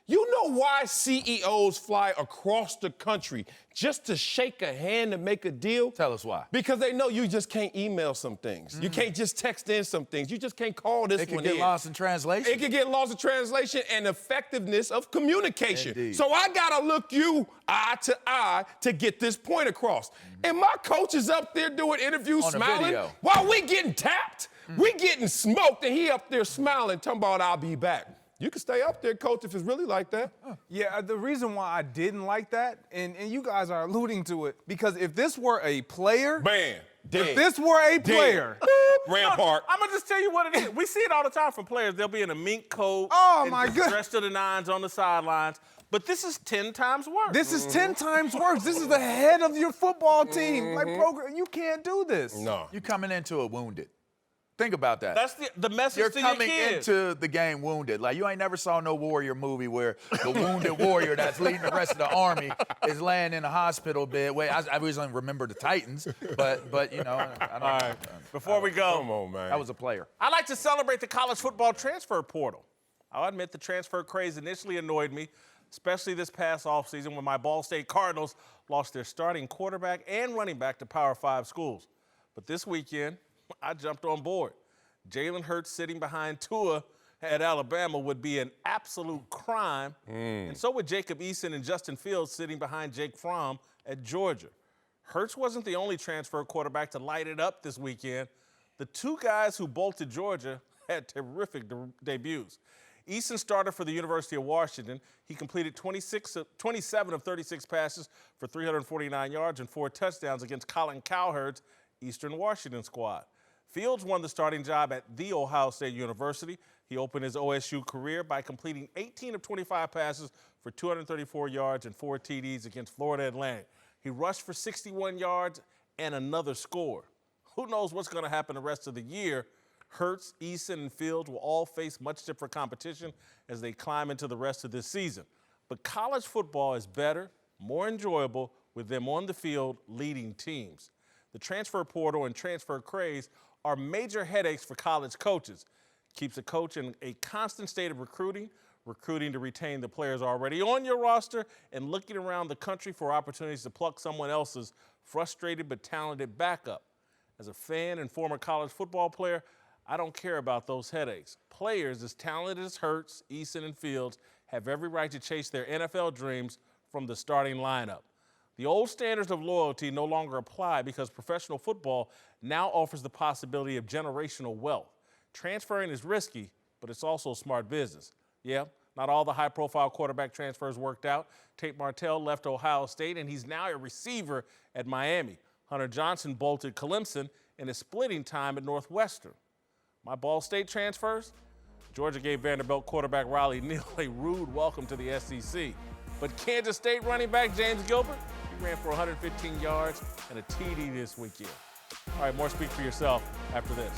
You know why CEOs fly across the country just to shake a hand and make a deal? Tell us why. Because they know you just can't email some things. You can't just text in some things. You just can't call this one in. It could get lost in translation. It could get lost in translation and effectiveness of communication. Indeed. So I gotta look you eye to eye to get this point across. And my coach is up there doing interviews, On the smiling, video. while we getting tapped. We getting smoked, and he up there smiling, talking about I'll be back. You can stay up there, coach, if it's really like that. Yeah, the reason why I didn't like that, and you guys are alluding to it, because if this were a player, Man, dead. if this were a player, Rampart. I'm gonna just tell you what it is. We see it all the time from players. They'll be in a mink coat, Oh, and my just God. dressed to the nines on the sidelines. But this is 10 times worse. this is 10 times worse. This is the head of your football team. Like, program, you can't do this. No. You're coming into it wounded. Think about that. That's the message You're to your coming kids. into the game wounded. Like, you ain't never saw no warrior movie where the wounded warrior that's leading the rest of the army is laying in a hospital bed. Wait, I originally remember the Titans, but you know, I don't All right. Before we go, Come on, man. I was a player. I like to celebrate the college football transfer portal. I'll admit the transfer craze initially annoyed me, especially this past offseason when my Ball State Cardinals lost their starting quarterback and running back to Power 5 schools. But this weekend, I jumped on board. Jalen Hurts sitting behind Tua at Alabama would be an absolute crime, and so would Jacob Eason and Justin Fields sitting behind Jake Fromm at Georgia. Hurts wasn't the only transfer quarterback to light it up this weekend. The two guys who bolted Georgia had terrific debuts. Eason started for the University of Washington. He completed 27 of 36 passes for 349 yards and 4 touchdowns against Colin Cowherd's Eastern Washington squad. Fields won the starting job at The Ohio State University. He opened his OSU career by completing 18 of 25 passes for 234 yards and 4 TDs against Florida Atlantic. He rushed for 61 yards and another score. Who knows what's going to happen the rest of the year? Hurts, Eason, and Fields will all face much different competition as they climb into the rest of this season. But college football is better, more enjoyable with them on the field leading teams. The transfer portal and transfer craze are major headaches for college coaches. Keeps a coach in a constant state of recruiting to retain the players already on your roster, and looking around the country for opportunities to pluck someone else's frustrated but talented backup. As a fan and former college football player, I don't care about those headaches. Players as talented as Hurts, Eason, and Fields have every right to chase their NFL dreams from the starting lineup. The old standards of loyalty no longer apply because professional football now offers the possibility of generational wealth. Transferring is risky, but it's also smart business. Yeah, not all the high-profile quarterback transfers worked out. Tate Martell left Ohio State, and he's now a receiver at Miami. Hunter Johnson bolted Clemson and is splitting time at Northwestern. My Ball State transfers? Georgia gave Vanderbilt quarterback Riley Neal a rude welcome to the SEC. But Kansas State running back James Gilbert, he ran for 115 yards and a TD this weekend. All right, more Speak for Yourself after this.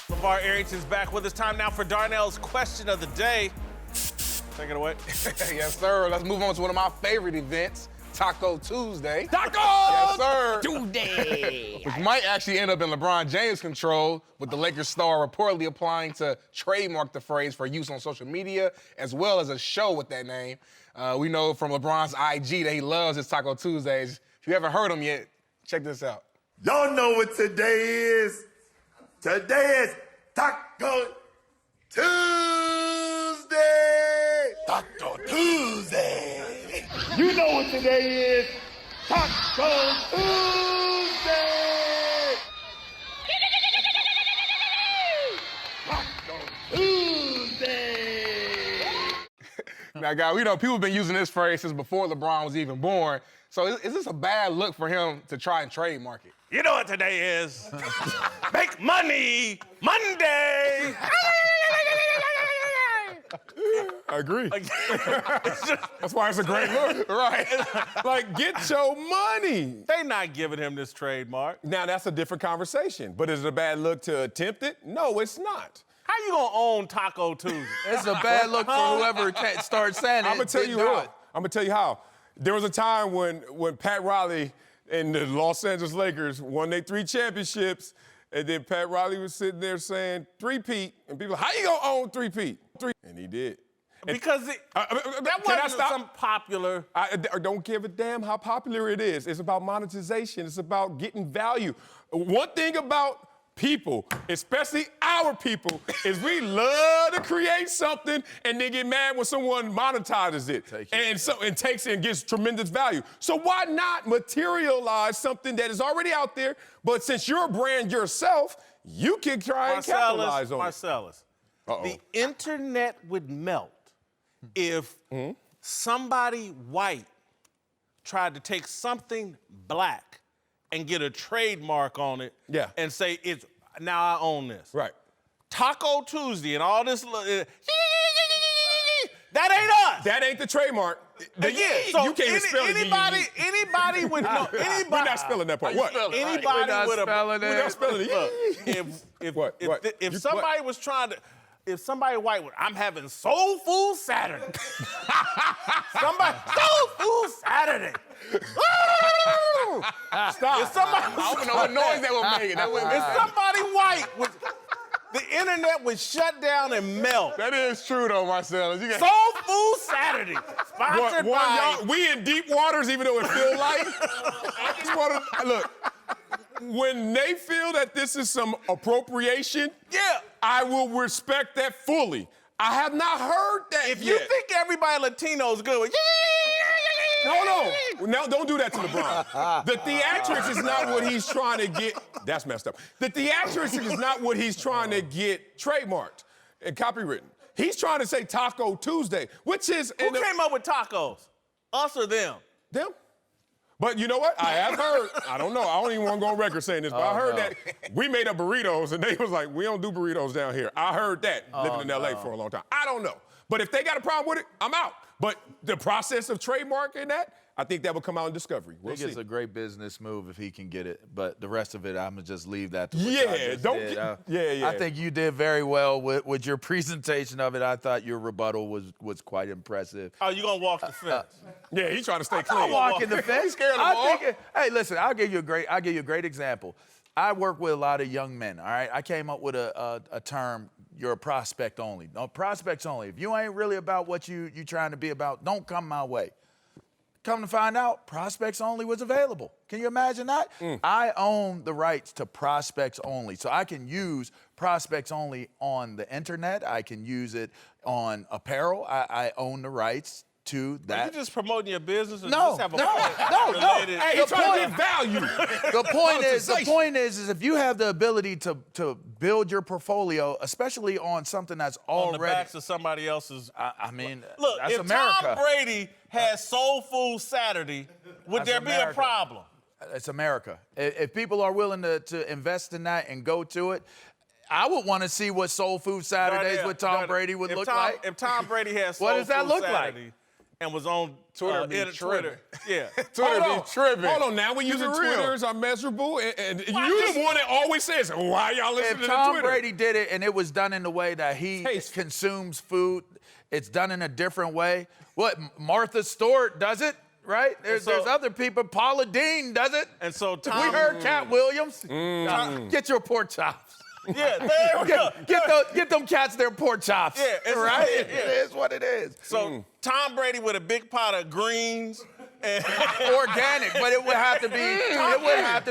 LeVar Arrington's back with us. Time now for Darnell's question of the day. Take it away. Yes, sir. Let's move on to one of my favorite events, Taco Tuesday. Taco! Yes, sir. Tuesday! Which might actually end up in LeBron James' control, with the Lakers star reportedly applying to trademark the phrase for use on social media, as well as a show with that name. We know from LeBron's IG that he loves his Taco Tuesdays. If you haven't heard him yet, check this out. Y'all know what today is. Today is Taco Tuesday. Taco Tuesday. You know what today is. Taco Tuesday. Taco Tuesday. Now, guys, we know people have been using this phrase since before LeBron was even born. So is this a bad look for him to try and trademark it? You know what today is. Make money Monday. I agree. It's just, That's why it's a great look. Right. Like, get your money. they not giving him this trademark. Now, that's a different conversation. But is it a bad look to attempt it? No, it's not. How you gonna own Taco Tuesday? It's a bad look for whoever starts saying it. I'm gonna tell you how. I'm gonna tell you how. There was a time when Pat Riley and the Los Angeles Lakers won their 3 championships, And then Pat Riley was sitting there saying, three-peat. And people, how you gonna own three-peat? And he did. Because that wasn't some popular. I don't give a damn how popular it is. It's about monetization. It's about getting value. One thing about people, especially our people, is we love to create something and then get mad when someone monetizes it and takes it and gets tremendous value. So why not materialize something that is already out there, but since you're a brand yourself, you can try and capitalize on it. Marcellus, the internet would melt if somebody white tried to take something black and get a trademark on it and say, now I own this. Right. Taco Tuesday and all this, that ain't us. That ain't the trademark. Again, so you can't even spell it. Anybody would know. We're not spelling that part. What? Anybody would have. We're not spelling it. If somebody was trying to, if somebody white would, I'm having Soul Food Saturday. Soul Food Saturday. Stop. If somebody, I don't know what noise that would make. If somebody white was, the internet would shut down and melt. That is true, though, Marcellus. Soul Food Saturday, sponsored by. We in deep waters, even though it feels light. I just want to look. When they feel that this is some appropriation, I will respect that fully. I have not heard that If yet. you think everybody Latino is good with No, don't do that to LeBron. The theatrics is not what he's trying to get. That's messed up. The theatrics is not what he's trying to get trademarked and copywritten. He's trying to say Taco Tuesday, which is... Who came up with tacos? Us or them? Them. But you know what? I have heard, I don't know, I don't even want to go on record saying this, but I heard that we made up burritos and they was like, we don't do burritos down here. I heard that living in LA for a long time. I don't know. But if they got a problem with it, I'm out. But the process of trademarking that, I think that will come out in discovery. We'll see. It's a great business move if he can get it, but the rest of it, I'm gonna just leave that to what I think you did very well with your presentation of it. I thought your rebuttal was quite impressive. Oh, you gonna walk the fence? Yeah, he's trying to stay clean. I'm walking the fence. Hey, listen, I'll give you a great example. I work with a lot of young men. All right, I came up with a term. You're a prospect only. No, prospects only. If you ain't really about what you trying to be about, don't come my way. Come to find out, prospects only was available. Can you imagine that? I own the rights to prospects only. So I can use prospects only on the internet. I can use it on apparel. I own the rights to that. Are you just promoting your business? Or No. Hey, he's trying to get value. The point is if you have the ability to build your portfolio, especially on something that's already on the backs of somebody else's. I mean, look, that's if America. Tom Brady had Soul Food Saturday, would there be a problem? It's America. If people are willing to invest in that and go to it, I would want to see what Soul Food Saturdays with Tom Brady would look like. If Tom Brady had Soul What does that Food look Saturday like? and was on Twitter, Twitter. Yeah. Twitter be tripping. Hold on, now we're using Twitters are measurable, and you're the one that always says, why y'all listening to Tom Twitter? Brady did it and it was done in the way that he consumes food, it's done in a different way. What, Martha Stewart does it, right? There's other people. Paula Dean does it. And so we heard Cat Williams. Get your pork chops. Yeah, there we go. Get them cats their pork chops. Yeah, right? Yeah. It is what it is. So Tom Brady with a big pot of greens. And organic, but it would have to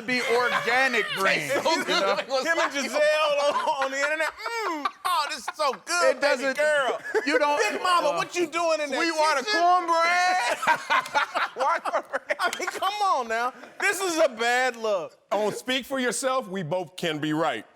be organic greens. Him and Giselle on the internet. Oh, this is so good, it doesn't, girl. You don't. Big Mama, what you doing in there? Sweetwater cornbread. I mean, come on now. This is a bad look. On Speak for Yourself, we both can be right.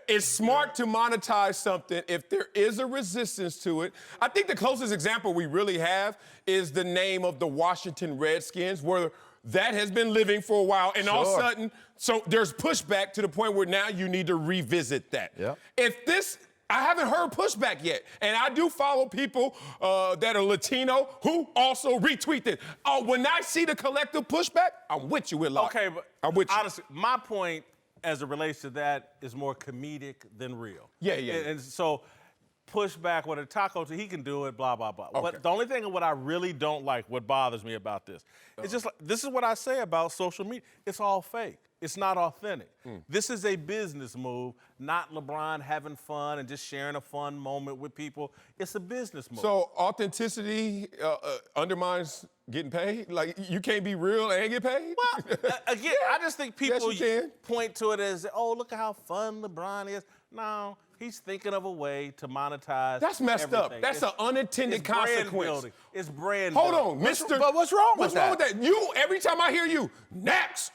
It's smart to monetize something if there is a resistance to it. I think the closest example we really have is the name of the Washington Redskins, where that has been living for a while, and all of a sudden, so there's pushback to the point where now you need to revisit that. Yep. If this, I haven't heard pushback yet, and I do follow people that are Latino who also retweet it. When I see the collective pushback, I'm with you, Whitlock. Okay, but I'm with you. Honestly, my point as it relates to that is more comedic than real. Yeah. And so pushback with a taco, he can do it, blah, blah, blah. Okay. But the only thing what I really don't like, what bothers me about this, it's just like, this is what I say about social media. It's all fake. It's not authentic. This is a business move, not LeBron having fun and just sharing a fun moment with people. It's a business move. So authenticity undermines getting paid? Like, you can't be real and get paid? Well, again, I just think people Yes, you can. point to it as, oh, look at how fun LeBron is. No, he's thinking of a way to monetize. That's messed up. everything. That's an unintended it's brand consequence. building. It's brand Hold building. on, mister. But what's wrong with that? What's wrong with that? You, every time I hear you, next.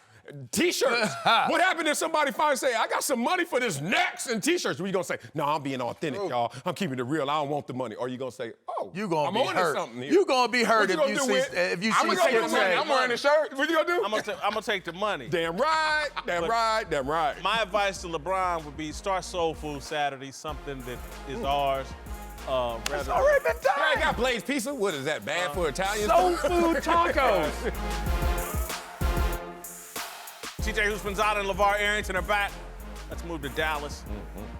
T-shirts. What happened if somebody finally say, I got some money for this next and T-shirts? What you gonna say? No, I'm being authentic, y'all. I'm keeping it real. I don't want the money. Or you gonna say, oh, You gonna I'm be on to hurt. something here. You gonna be hurt What you if gonna you do see with- if you I'm see gonna take Skip the money. say, I'm wearing the shirt. What you gonna do? I'm gonna take the money. Damn right. Damn right. Damn right. My advice to LeBron would be start Soul Food Saturday, something that is ours. It's Rather already been Hey, I done. got Blaze Pizza. What is that, bad for Italians? Soul food tacos. TJ Houshmandzadeh and LeVar Arrington are back. Let's move to Dallas,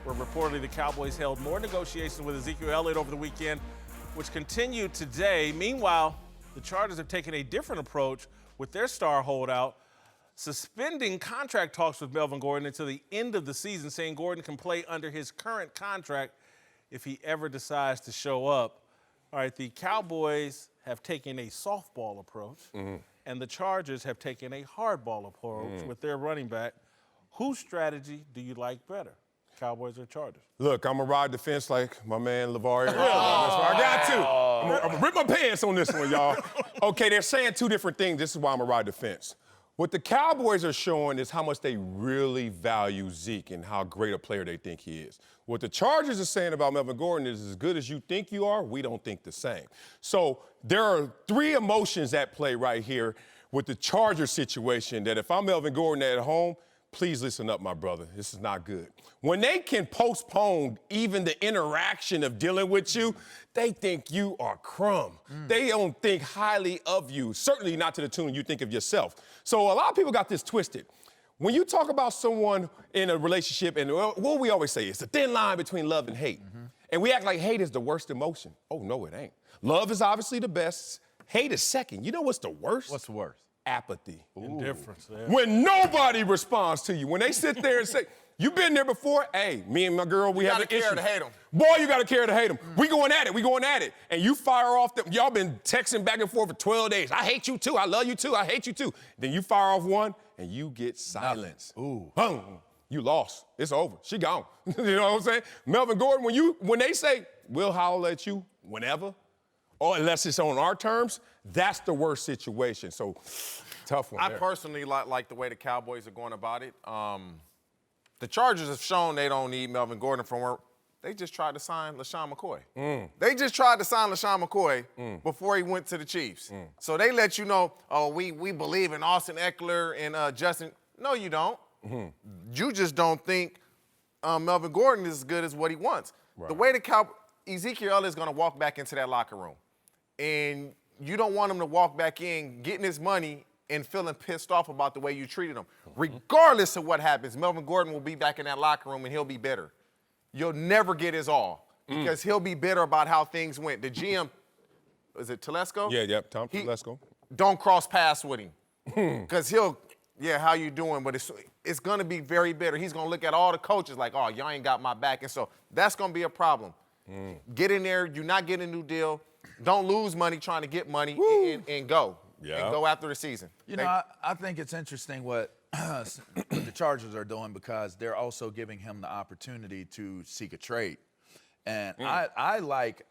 where reportedly the Cowboys held more negotiations with Ezekiel Elliott over the weekend, which continued today. Meanwhile, the Chargers have taken a different approach with their star holdout, suspending contract talks with Melvin Gordon until the end of the season, saying Gordon can play under his current contract if he ever decides to show up. All right, the Cowboys have taken a softball approach, and the Chargers have taken a hardball approach with their running back. Whose strategy do you like better, Cowboys or Chargers? Look, I'm gonna ride the fence like my man LeVar Arrington. That's what I got to. I'm gonna rip my pants on this one, y'all. Okay, they're saying two different things. This is why I'm gonna ride the fence. What the Cowboys are showing is how much they really value Zeke and how great a player they think he is. What the Chargers are saying about Melvin Gordon is as good as you think you are, we don't think the same. So there are three emotions at play right here with the Chargers situation that if I'm Melvin Gordon at home, please listen up, my brother. This is not good. When they can postpone even the interaction of dealing with you, they think you are crumb. They don't think highly of you, certainly not to the tune you think of yourself. So a lot of people got this twisted. When you talk about someone in a relationship, and what we always say, it's a thin line between love and hate. And we act like hate is the worst emotion. Oh, no, it ain't. Love is obviously the best. Hate is second. You know what's the worst? What's the worst? Apathy. Indifference. Yeah. When nobody responds to you, when they sit there and say, you been there before? Hey, me and my girl, we have an issue. You gotta care to hate 'em. Boy, you gotta care to hate them. We going at it. And you fire off them. Y'all been texting back and forth for 12 days. I hate you too. I love you too. I hate you too. Then you fire off one and you get silence. Ooh. Boom. You lost. It's over. She gone. You know what I'm saying? Melvin Gordon, when they say, we'll holler at you whenever, or unless it's on our terms, that's the worst situation. So, tough one I there. personally like the way the Cowboys are going about it. The Chargers have shown they don't need Melvin Gordon from where they just tried to sign LeSean McCoy. They just tried to sign LeSean McCoy before he went to the Chiefs. So they let you know, oh, we believe in Austin Eckler and Justin. No, you don't. You just don't think Melvin Gordon is as good as what he wants. Right. The way Ezekiel Elliott is going to walk back into that locker room, and you don't want him to walk back in getting his money and feeling pissed off about the way you treated him. Regardless of what happens, Melvin Gordon will be back in that locker room and he'll be bitter. You'll never get his all because he'll be bitter about how things went. The GM, is it Telesco? Yeah, Tom Telesco. Don't cross paths with him because how you doing? But it's going to be very bitter. He's going to look at all the coaches like, oh, y'all ain't got my back. And so that's going to be a problem. Get in there. You're not getting a new deal. Don't lose money trying to get money and go. Yeah. And go after the season. You know, I think it's interesting what the Chargers are doing because they're also giving him the opportunity to seek a trade. And I like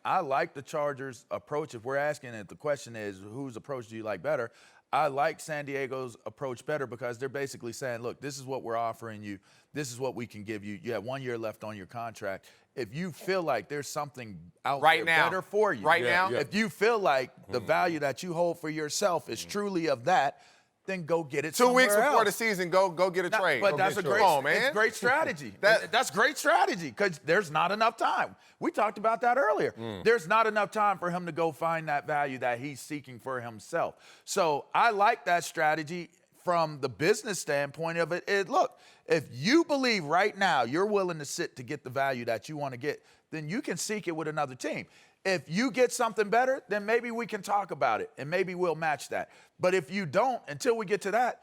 the Chargers' approach. If we're asking it, the question is, whose approach do you like better? I like San Diego's approach better because they're basically saying, look, this is what we're offering you. This is what we can give you. You have 1 year left on your contract. If you feel like there's something out there better for you, if you feel like the value that you hold for yourself is truly of that, then go get it 2 weeks somewhere before else. the season, go get a trade. But that's a great, it's great strategy. That's great strategy because there's not enough time. We talked about that earlier. There's not enough time for him to go find that value that he's seeking for himself. So I like that strategy from the business standpoint of it. Look, if you believe right now you're willing to sit to get the value that you want to get, then you can seek it with another team. If you get something better, then maybe we can talk about it, and maybe we'll match that. But if you don't, until we get to that,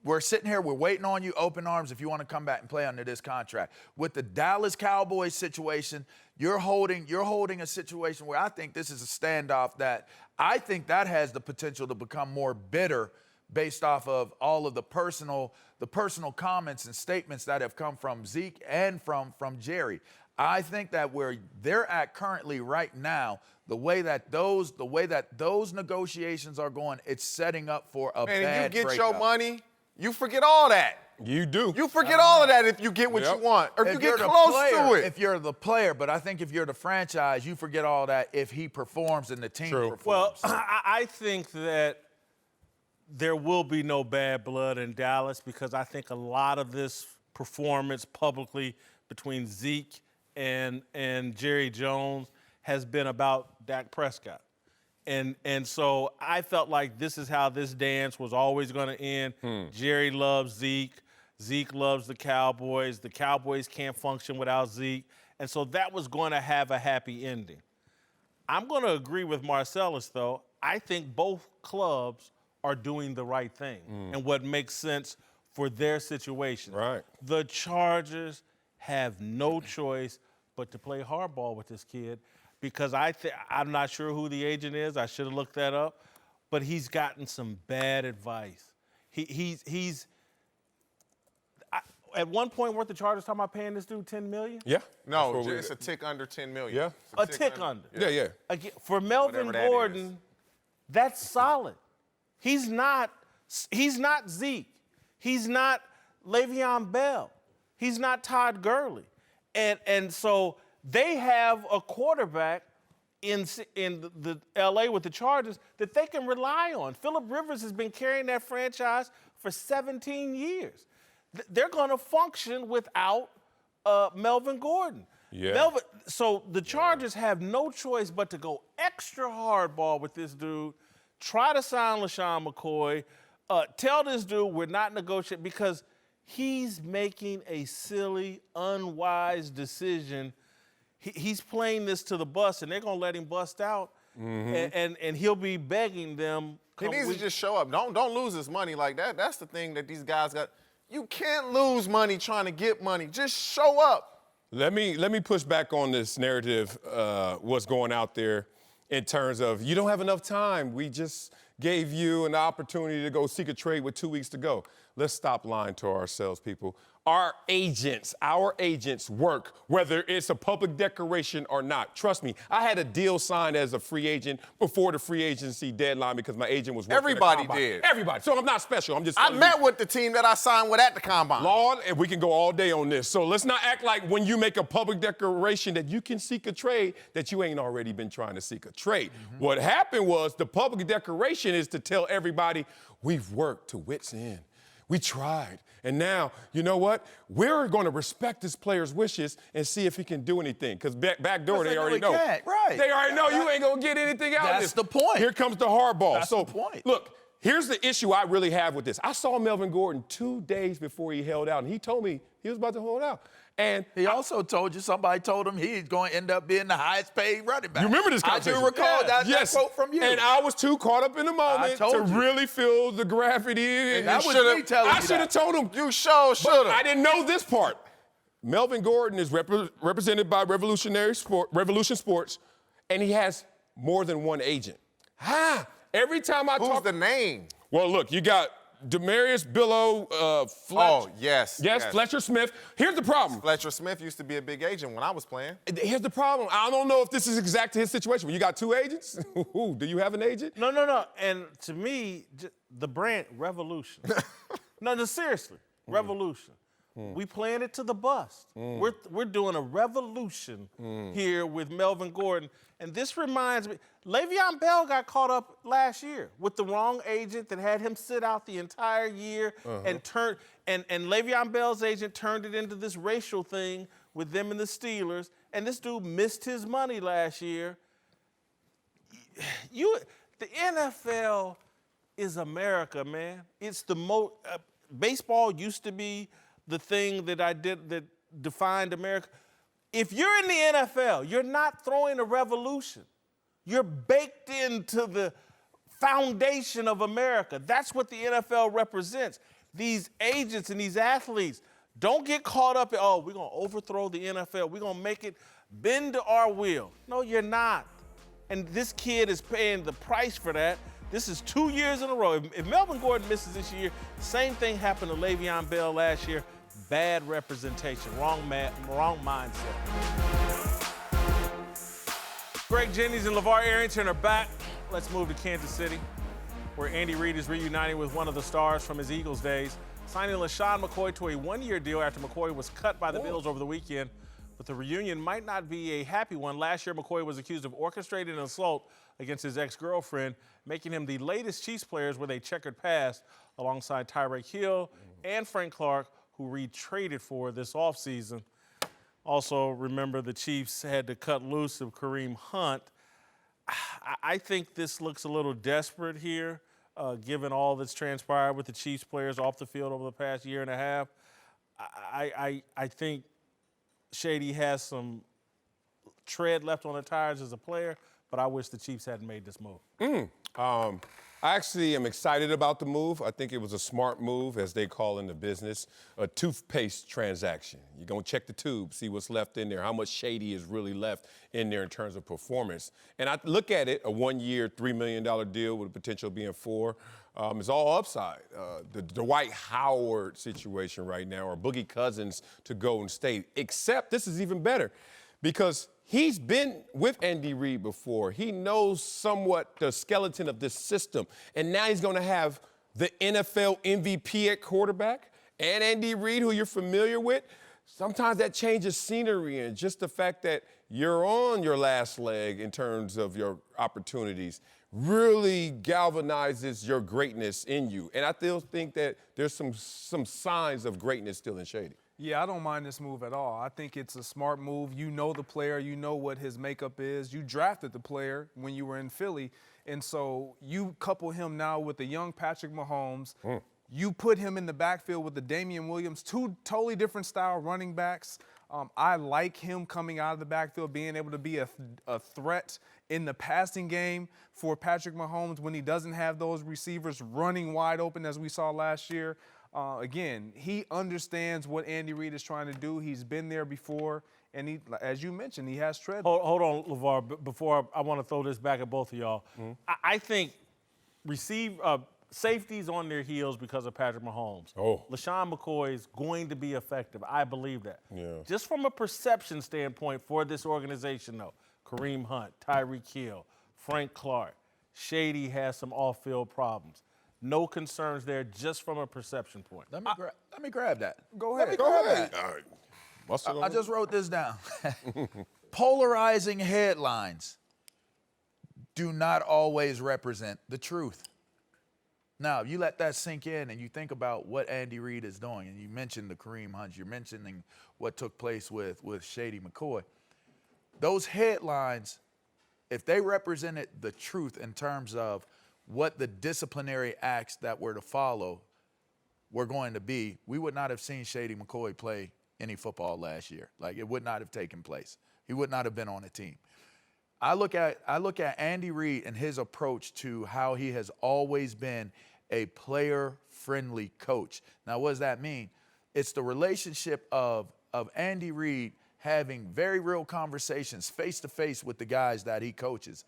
we're sitting here, we're waiting on you, open arms, if you want to come back and play under this contract. With the Dallas Cowboys situation, you're holding a situation where I think this is a standoff that I think that has the potential to become more bitter based off of all of the personal comments and statements that have come from Zeke and from Jerry. I think that where they're at currently right now, the way that those negotiations are going, it's setting up for a bad breakup. And you get your money, you forget all that. You do. You forget all of that if you get what you want, or if you get close to it. If you're the player, but I think if you're the franchise, you forget all that if he performs and the team performs. Well, I think that there will be no bad blood in Dallas because I think a lot of this performance publicly between Zeke and Jerry Jones has been about Dak Prescott. And so I felt like this is how this dance was always going to end. Jerry loves Zeke. Zeke loves the Cowboys. The Cowboys can't function without Zeke. And so that was going to have a happy ending. I'm going to agree with Marcellus, though. I think both clubs are doing the right thing and what makes sense for their situation. Right. The Chargers have no choice but to play hardball with this kid because I'm not sure who the agent is. I should have looked that up. But he's gotten some bad advice. He's at one point, weren't the Chargers talking about paying this dude $10 million? Yeah. No, it's a tick under $10 million. Yeah. A tick under. Yeah. Again, for Melvin Whatever that Gordon, that's solid. He's not Zeke. He's not Le'Veon Bell. He's not Todd Gurley. And so they have a quarterback in the L.A. with the Chargers that they can rely on. Phillip Rivers has been carrying that franchise for 17 years. They're going to function without Melvin Gordon. Yeah. So the Chargers have no choice but to go extra hardball with this dude, try to sign LeSean McCoy, tell this dude we're not negotiating because he's making a silly, unwise decision. He's playing this to the bus, and they're going to let him bust out, and he'll be begging them. He needs to just show up. Don't lose his money like that. That's the thing that these guys got. You can't lose money trying to get money. Just show up. Let me push back on this narrative, what's going out there in terms of you don't have enough time. We just gave you an opportunity to go seek a trade with 2 weeks to go. Let's stop lying to ourselves, people. Our agents work, whether it's a public declaration or not. Trust me, I had a deal signed as a free agent before the free agency deadline because my agent was working. Everybody did. Everybody. So I'm not special. I'm just. I met with the team that I signed with at the combine. Lord, and we can go all day on this. So let's not act like when you make a public declaration that you can seek a trade that you ain't already been trying to seek a trade. What happened was the public declaration is to tell everybody we've worked to wit's end. We tried. And now, you know what? We're going to respect this player's wishes and see if he can do anything. Because back door, they already know. Right. They already know you ain't going to get anything out of this. That's the point. Here comes the hardball. That's the point. Look, here's the issue I really have with this. I saw Melvin Gordon 2 days before he held out, and he told me he was about to hold out. And he also told you, somebody told him he's going to end up being the highest paid running back. You remember this conversation? I do recall that quote from you. And I was too caught up in the moment to really feel the gravity. And that was me telling you I should have told him. You sure should have. I didn't know this part. Melvin Gordon is represented by Revolution Sports, and he has more than one agent. Every time I talk. Who's the name? Well, look, you got Demarius Billow, yes. Fletcher Smith. Here's the problem. Fletcher Smith used to be a big agent when I was playing. Here's the problem. I don't know if this is exact to his situation. You got 2 agents? Do you have an agent? No. And to me, the brand, Revolution. No, seriously, Revolution. We playing it to the bust. We're doing a revolution here with Melvin Gordon. And this reminds me, Le'Veon Bell got caught up last year with the wrong agent that had him sit out the entire year and Le'Veon Bell's agent turned it into this racial thing with them and the Steelers. And this dude missed his money last year. The NFL is America, man. It's the most. Baseball used to be the thing that defined America. If you're in the NFL, you're not throwing a revolution. You're baked into the foundation of America. That's what the NFL represents. these agents and these athletes, don't get caught up in, oh, we're going to overthrow the NFL. We're going to make it bend to our will. No, you're not. And this kid is paying the price for that. This is 2 years in a row. If Melvin Gordon misses this year, same thing happened to Le'Veon Bell last year. Bad representation, wrong mindset. Greg Jennings and LeVar Arrington are back. Let's move to Kansas City, where Andy Reid is reuniting with one of the stars from his Eagles days, signing LeSean McCoy to a one-year deal after McCoy was cut by the Bills over the weekend. But the reunion might not be a happy one. Last year, McCoy was accused of orchestrating an assault against his ex-girlfriend, making him the latest Chiefs players with a checkered past, alongside Tyreek Hill and Frank Clark, who Reid traded for this offseason. Also, remember the Chiefs had to cut loose of Kareem Hunt. I think this looks a little desperate here, given all that's transpired with the Chiefs players off the field over the past year and a half. I think Shady has some tread left on the tires as a player, but I wish the Chiefs hadn't made this move. I actually am excited about the move. I think it was a smart move, as they call in the business, a toothpaste transaction. You're going to check the tube, see what's left in there, how much Shady is really left in there in terms of performance. And I look at it, a one-year, $3 million deal with the potential of being $4 million. It's all upside. The Dwight Howard situation right now, or Boogie Cousins to Golden State, except this is even better because he's been with Andy Reid before. He knows somewhat the skeleton of this system. And now he's going to have the NFL MVP at quarterback and Andy Reid, who you're familiar with. Sometimes that changes scenery, and just the fact that you're on your last leg in terms of your opportunities really galvanizes your greatness in you. And I still think that there's some signs of greatness still in Shady. Yeah, I don't mind this move at all. I think it's a smart move. You know the player. You know what his makeup is. You drafted the player when you were in Philly. And so you couple him now with the young Patrick Mahomes. You put him in the backfield with the Damian Williams, two totally different style running backs. I like him coming out of the backfield, being able to be a threat in the passing game for Patrick Mahomes when he doesn't have those receivers running wide open as we saw last year. Again, he understands what Andy Reid is trying to do. He's been there before, and he, as you mentioned, he has tread. Hold on, LeVar. Before I want to throw this back at both of y'all. I think safety's on their heels because of Patrick Mahomes. LeSean McCoy is going to be effective. I believe that. Yeah. Just from a perception standpoint for this organization, though, Kareem Hunt, Tyreek Hill, Frank Clark, Shady has some off-field problems. No concerns there, just from a perception point. Let me grab that. Go ahead. Go ahead. All right. I just wrote this down. Polarizing headlines do not always represent the truth. Now, you let that sink in and you think about what Andy Reid is doing, and you mentioned the Kareem Hunt, you're mentioning what took place with Shady McCoy. Those headlines, if they represented the truth in terms of what the disciplinary acts that were to follow were going to be, we would not have seen Shady McCoy play any football last year. Like, it would not have taken place. He would not have been on a team. I look at Andy Reid and his approach to how he has always been a player-friendly coach. Now, what does that mean? It's the relationship of Andy Reid having very real conversations face-to-face with the guys that he coaches,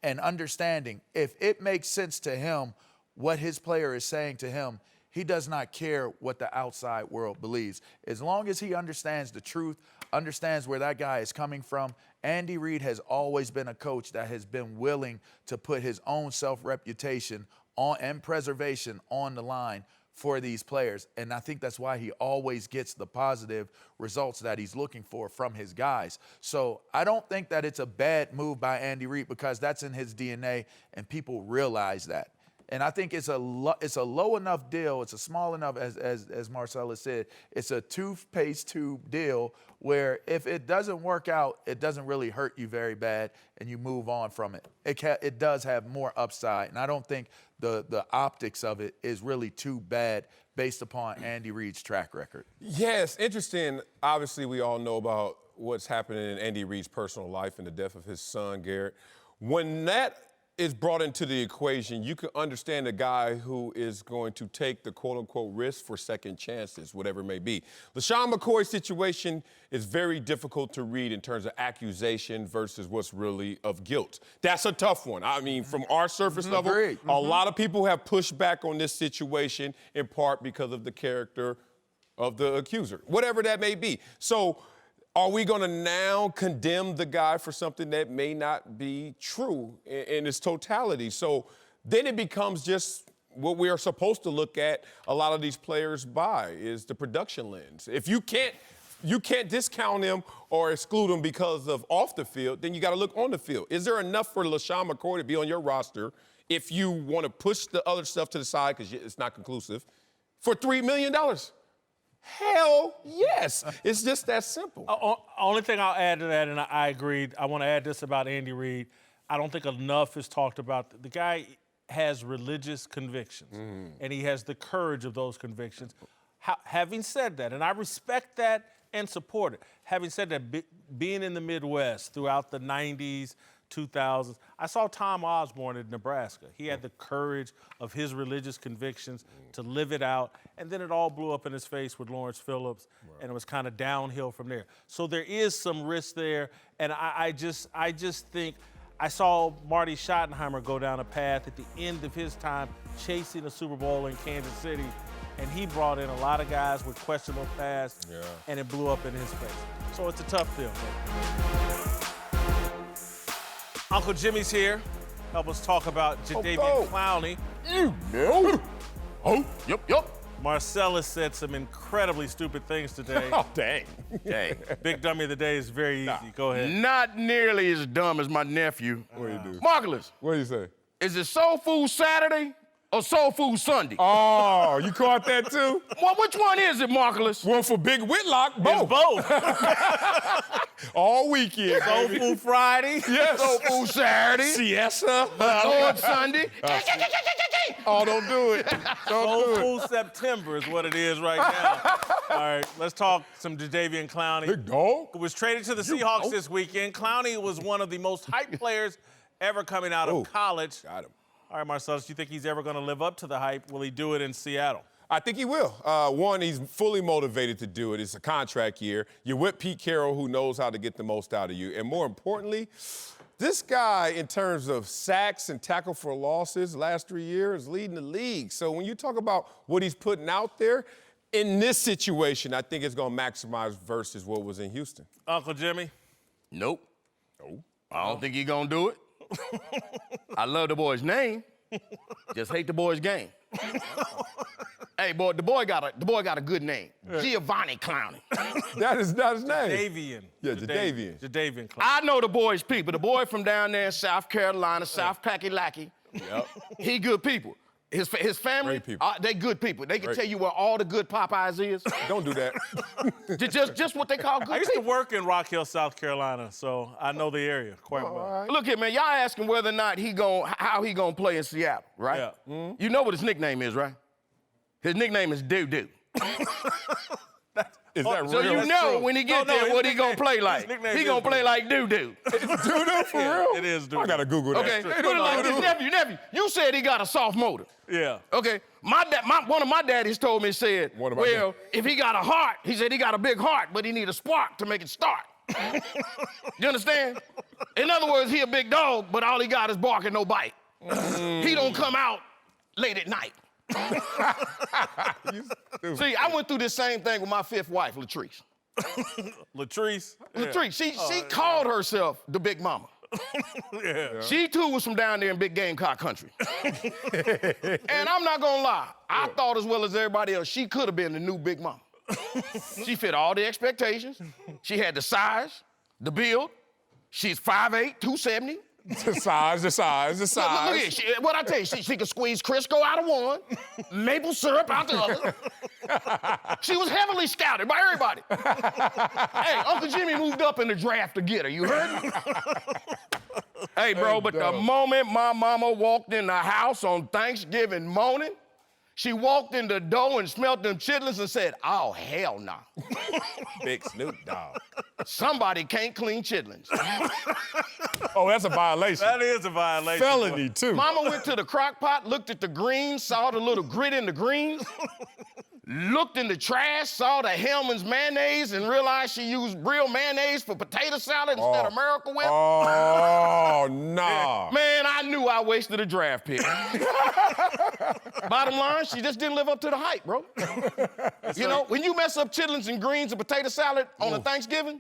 and understanding if it makes sense to him what his player is saying to him, he does not care what the outside world believes. As long as he understands the truth, understands where that guy is coming from, Andy Reid has always been a coach that has been willing to put his own self-reputation and preservation on the line for these players. And I think that's why he always gets the positive results that he's looking for from his guys. So I don't think that it's a bad move by Andy Reid, because that's in his DNA and people realize that. And I think it's a low enough deal, it's a small enough, as Marcellus said, it's a toothpaste tube deal where if it doesn't work out, it doesn't really hurt you very bad and you move on from it. It does have more upside, and I don't think the optics of it is really too bad based upon Andy Reid's track record. Yes, interesting. Obviously, we all know about what's happening in Andy Reid's personal life and the death of his son, Garrett. When that is brought into the equation, you can understand a guy who is going to take the quote-unquote risk for second chances, whatever it may be. LeSean McCoy's situation is very difficult to read in terms of accusation versus what's really of guilt. That's a tough one. I mean, from our surface level, a lot of people have pushed back on this situation in part because of the character of the accuser, whatever that may be. So, are we going to now condemn the guy for something that may not be true in its totality? So then it becomes just what we are supposed to look at a lot of these players by is the production lens. If you can't discount them or exclude them because of off the field, then you got to look on the field. Is there enough for LeSean McCoy to be on your roster if you want to push the other stuff to the side because it's not conclusive for $3 million? Hell yes. It's just that simple. Only thing I'll add to that, and I agree, I want to add this about Andy Reid. I don't think enough is talked about. The guy has religious convictions, and he has the courage of those convictions. Having said that, and I respect that and support it, having said that, being in the Midwest throughout the 90s, 2000s, I saw Tom Osborne in Nebraska. He had the courage of his religious convictions to live it out, and then it all blew up in his face with Lawrence Phillips, and it was kind of downhill from there. So there is some risk there, and I just think I saw Marty Schottenheimer go down a path at the end of his time chasing a Super Bowl in Kansas City, and he brought in a lot of guys with questionable pasts, and it blew up in his face. So it's a tough deal. Uncle Jimmy's here. Help us talk about Jadeveon Clowney. Yup. Marcellus said some incredibly stupid things today. Oh, dang. Big dummy of the day is very easy. Go ahead. Not nearly as dumb as my nephew. What do you do? Marcellus, What do you say? is it Soul Food Saturday or Soul Food Sunday? Oh, you caught that too? Well, which one is it, Marcellus? One for Big Whitlock, both. Both. All weekend. Soul Food Friday. Yes. Soul Food Saturday. Siesta. Lord Sunday. Oh, don't do it. Soul Food September is what it is right now. All right, let's talk some Jadeveon Clowney. Big dog. Who was traded to the Seahawks this weekend. Clowney was one of the most hyped players ever coming out of college. Got him. All right, Marcellus, do you think he's ever going to live up to the hype? Will he do it in Seattle? I think he will. One, he's fully motivated to do it. It's a contract year. You're with Pete Carroll, who knows how to get the most out of you. And more importantly, this guy, in terms of sacks and tackle for losses, last 3 years, leading the league. So when you talk about what he's putting out there, in this situation, I think it's going to maximize versus what was in Houston. Uncle Jimmy? Nope. I don't think he's going to do it. I love the boy's name. Just hate the boy's game. Hey, boy, the boy got a good name. Jadeveon Clowney. That is not his name. Jadeveon. Yeah, Jadeveon. Jadeveon Clowney. I know the boy's people. The boy from down there in South Carolina, South Packy-Lacky. Yep. He good people. His family, Great people. they good people. They can tell you where all the good Popeyes is. Don't do that. just what they call good I used to people. work in Rock Hill, South Carolina, so I know the area quite well. Look here, man. Y'all asking whether or not how he gonna play in Seattle, right? Yeah. You know what his nickname is, right? His nickname is Doo-Doo. Is that So real? you know when he get there what he gonna play like. his nickname He is gonna play Doo-Doo. like Doo-Doo. Doo-doo for real? It is Doo-Doo. I got to Google that. Okay, put it like this, nephew. You said he got a soft motor. Yeah. Okay, one of my daddies told me, said, if he got a heart, he said he got a big heart, but he need a spark to make it start. You understand? In other words, he a big dog, but all he got is bark and no bite. He don't come out late at night. See, I went through this same thing with my fifth wife, Latrice. Latrice? Latrice, she called herself the Big Mama. Yeah. She too was from down there in Big Gamecock country. And I'm not gonna lie, I thought as well as everybody else, she could have been the new Big Mama. She fit all the expectations. She had the size, the build. She's 5'8", 270. The size. Look here, what I tell you, she could squeeze Crisco out of one, maple syrup out the other. She was heavily scouted by everybody. Hey, Uncle Jimmy moved up in the draft to get her, you heard me? Hey, bro, but the moment my mama walked in the house on Thanksgiving morning, she walked in the door and smelled them chitlins and said, oh, hell no. Big Snoop Dogg. Somebody can't clean chitlins. Oh, that's a violation. That is a violation. Felony, too. Mama went to the crock pot, looked at the greens, saw the little grit in the greens, looked in the trash, saw the Hellman's mayonnaise, and realized she used real mayonnaise for potato salad instead of Miracle Whip. Oh, nah. Man, I knew I wasted a draft pick. Bottom line, she just didn't live up to the hype, bro. You know, when you mess up chitlins and greens and potato salad on a Thanksgiving,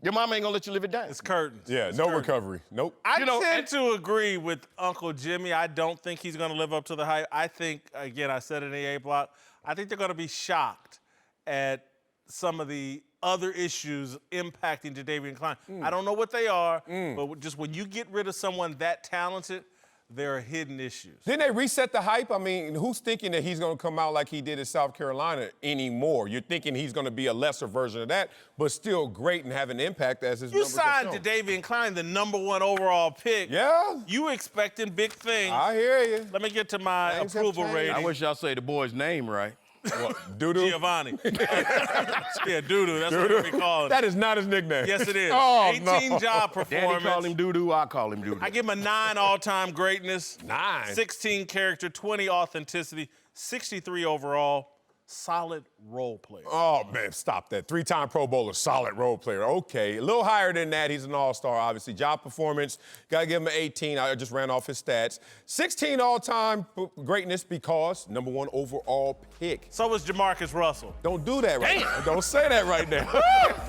your mama ain't gonna let you live it down. It's curtains. Yeah, It's no curtains. recovery. Nope. I tend to agree with Uncle Jimmy. I don't think he's going to live up to the hype. I think, again, I said it in the A block, I think they're going to be shocked at some of the other issues impacting Jadeveon Clowney. I don't know what they are, but just when you get rid of someone that talented, there are hidden issues. Didn't they reset the hype? I mean, who's thinking that he's going to come out like he did in South Carolina anymore? You're thinking he's going to be a lesser version of that, but still great and have an impact as his You numbers have signed shown. Jadeveon Clowney, the #1 overall pick. Yeah. You expecting big things. I hear you. Let me get to my Things have approval changed. rating. I wish y'all say the boy's name right. What, Doo-doo? Giovanni. Yeah, Doo-doo. That's what we call him. That is not his nickname. Yes, it is. Oh, 18 job performance. Daddy call him doo-doo, I call him doo-doo. I give him a 9 all-time greatness. 9. 16 character, 20 authenticity, 63 overall. Solid role player. Oh, man, stop that. 3-time Pro Bowler, solid role player. Okay, a little higher than that. He's an all-star, obviously. Job performance, got to give him an 18. I just ran off his stats. 16 all-time greatness because #1 overall pick. So was Jamarcus Russell. Don't do that right now. Don't say that right now.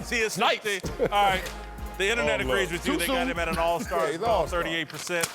See, it's 60. All right. The internet Oh, agrees look. with you. Too They got soon. him at an all-star, Yeah, he's all-star. 38%.